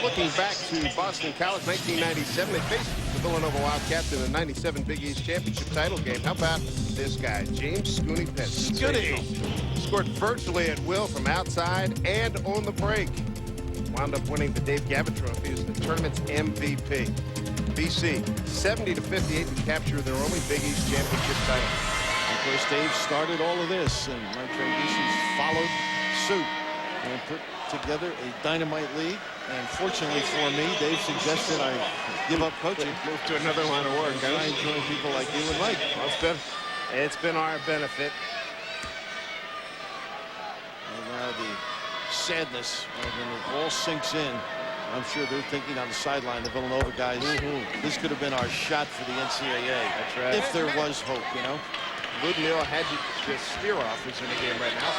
looking back to Boston College 1997? They faced the Villanova Wildcats in the 97 Big East Championship title game. How about this guy, James Scooney Pitts? Scooney scored virtually at will from outside and on the break. Wound up winning the Dave Gavitt Trophy as the tournament's MVP. BC 70-58 to capture their only Big East Championship title. Of course, Dave started all of this, and Mike Tranghese followed suit and put together a dynamite league. And fortunately for me, Dave suggested I give up coaching. Move to another line of work. I enjoy people like you and Mike. Well, it's been our benefit. And now the sadness when it all sinks in. I'm sure they're thinking on the sideline, the Villanova guys, this could have been our shot for the NCAA. That's right. If there was hope, you know. Woodmill had to steer off, who's in the game right now.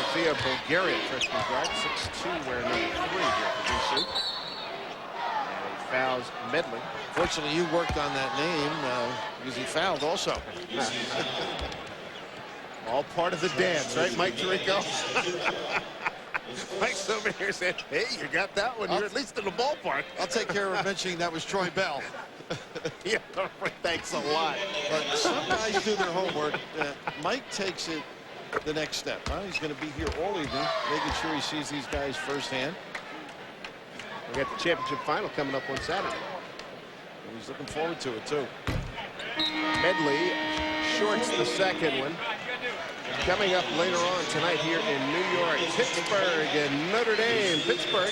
Sophia Bulgaria, freshman guard, 6'2", wearing number 3 here for BC. And he fouls Medley. Fortunately, you worked on that name because he fouled also. All part of the dance, right, Mike Tirico? Mike's over here saying, hey, you got that one. You're at least in the ballpark. I'll take care of mentioning that was Troy Bell. Yeah, thanks a lot. But some guys do their homework. Mike takes it the next step. He's going to be here all evening, making sure he sees these guys firsthand. We got the championship final coming up on Saturday. And he's looking forward to it, too. Medley shorts the second one. Coming up later on tonight here in New York, Pittsburgh and Notre Dame. Pittsburgh,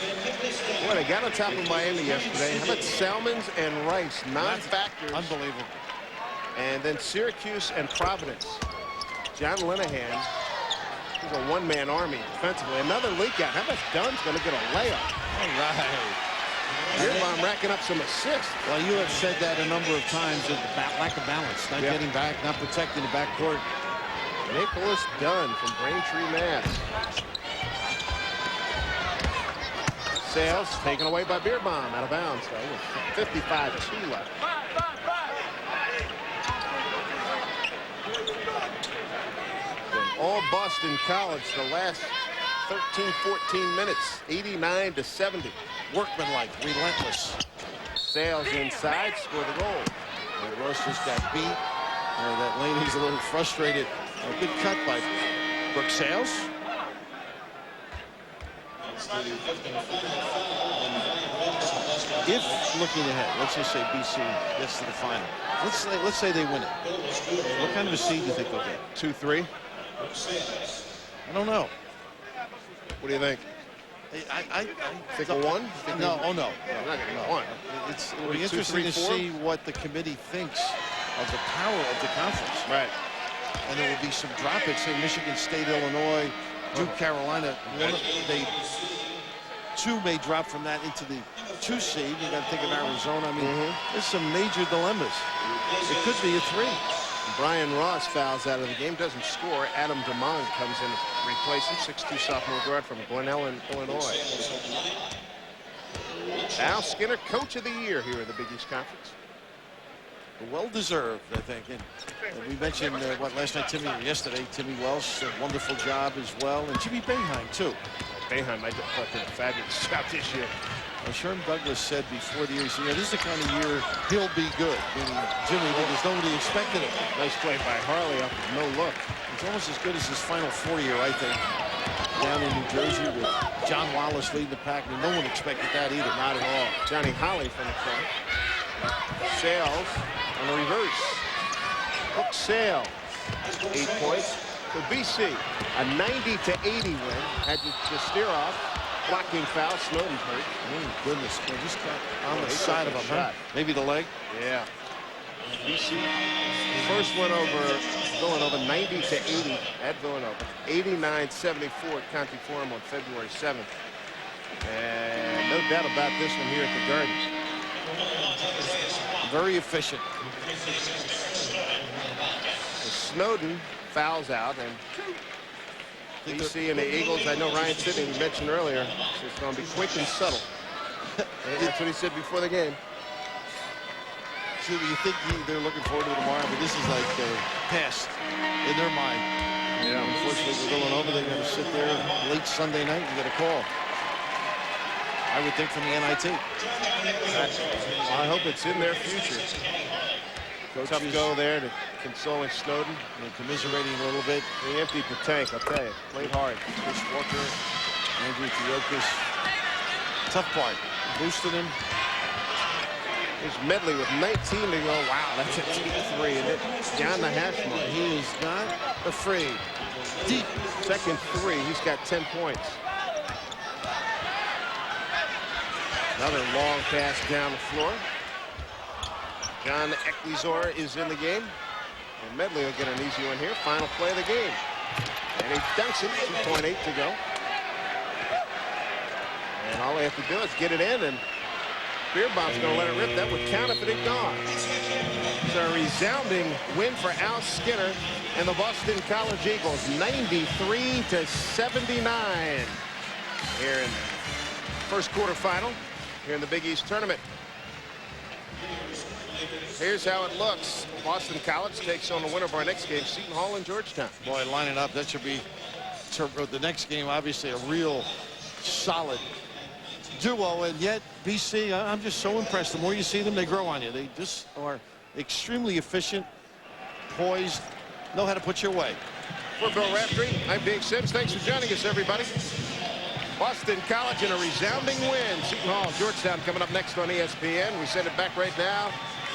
boy, they got on top of Miami yesterday. How about Salmons and Rice, non-factors? Unbelievable. And then Syracuse and Providence. John Linehan, he's a one-man army defensively. Another leak out. How about Dunn's going to get a layup? All right. Beerbaum racking up some assists. Well, you have said that a number of times, that the lack of balance, not getting back, not protecting the backcourt. Nicholas Dunn from Braintree, Mass. Sales taken away by Beerbaum, out of bounds. So 55-2 left. All Boston College the last 13-14 minutes, 89-70. Workmanlike, relentless. Sales inside, score the goal. And Ross just got beat. That lane, he's a little frustrated. A good cut by Brooke Sales. If looking ahead, let's just say BC gets to the final. Let's say they win it. What kind of a seed do you think they'll get? 2-3. I don't know. What do you think? I think a 1? No, oh no. I'm not getting a 1. It'll be interesting to see what the committee thinks of the power of the conference. Right. And there will be some drop-ins. Say Michigan State, Illinois, Duke, Carolina. Two may drop from that into the 2 seed. You got to think of Arizona. I mean, there's some major dilemmas. It could be a 3. Brian Ross fouls out of the game, doesn't score. Adam DeMond comes in to replace him, 6'2" sophomore guard from Glen Ellen, Illinois. Al Skinner, Coach of the Year here in the Big East Conference. Well-deserved, I think. And we mentioned, last night, yesterday, Timmy Welsh, a wonderful job as well. And Jimmy Boeheim, too. Boeheim, I thought did a fabulous job this year. Sherm Douglas said before the year, this is the kind of year he'll be good. Meaning Jimmy, because nobody expected it. Nice play by Harley off of no look. It's almost as good as his final 4 year, I think. Down in New Jersey with John Wallace leading the pack. I mean, no one expected that either. Not at all. Johnny Holly from the front. Sales on the reverse. Hook Sales. 8 points for BC. A 90-80 win. Had to steer off. Blocking foul. Snowden's hurt. Oh, goodness. They just got on the side of him. Huh? Maybe the leg? Yeah. BC first one over Villanova, 90-80 at Villanova. 89-74 at Conti Forum on February 7th. And no doubt about this one here at the Garden. Very efficient. Snowden fouls out, and BC and the Eagles, I know Ryan Sidney mentioned earlier, it's going to be quick and subtle. That's what he said before the game. So you think they're looking forward to it tomorrow, but this is like past in their mind. Yeah. Unfortunately, for Villanova, they're going to sit there late Sunday night and get a call. I would think from the NIT. I hope it's in their future. Tough go there to consoling Snowden. And commiserating a little bit. He emptied the tank, I'll tell you. Played hard. Chris Walker, Andrew Teokis. Tough part. Boosted him. Here's Medley with 19 to go. Wow, that's a deep 3. And it's down the hash mark. He is not afraid. Deep. Second 3. He's got 10 points. Another long pass down the floor. John Eklizor is in the game. And Medley will get an easy one here. Final play of the game. And he dunks it. 2.8 to go. And all they have to do is get it in, and Beerbaum's going to let it rip. That would count if it had gone. It's a resounding win for Al Skinner and the Boston College Eagles. 93-79 here in the first quarterfinal here in the Big East tournament. Here's how it looks. Boston College takes on the winner of our next game, Seton Hall and Georgetown. Boy, lining up, that should be the next game, obviously a real solid duo. And yet BC, I'm just so impressed. The more you see them, they grow on you. They just are extremely efficient, poised, know how to put you away. For Bill Raftery, I'm Dave Sims. Thanks for joining us, everybody. Boston College in a resounding win. Seton Hall, Georgetown coming up next on ESPN. We send it back right now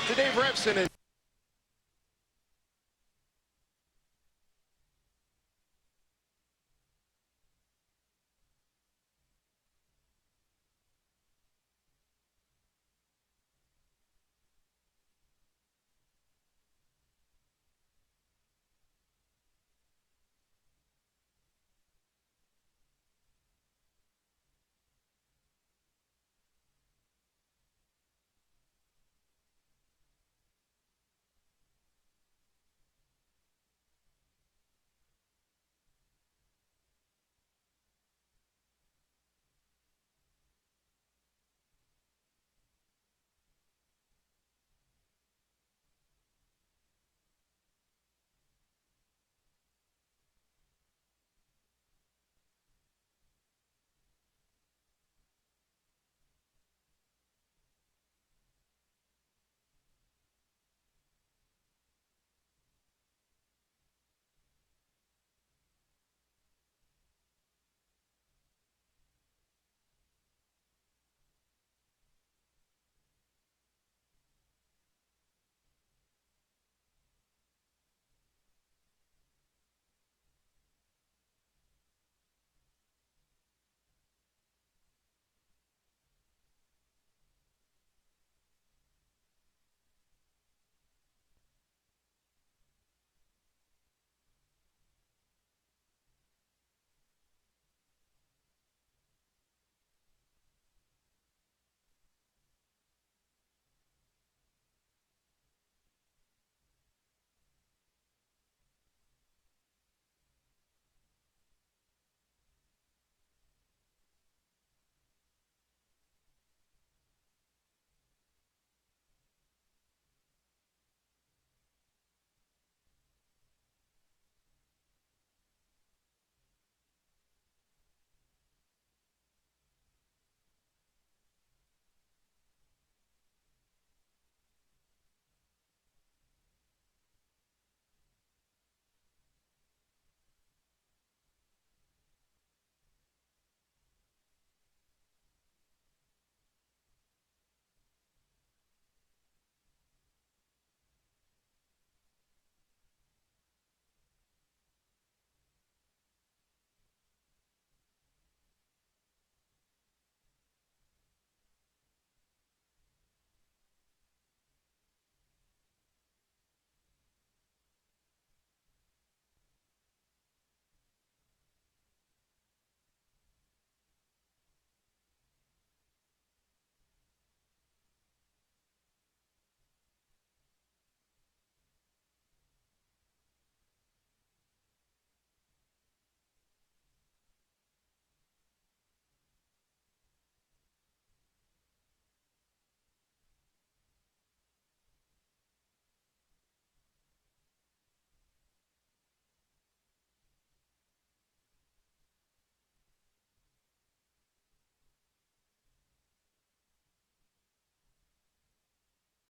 to Dave Revson.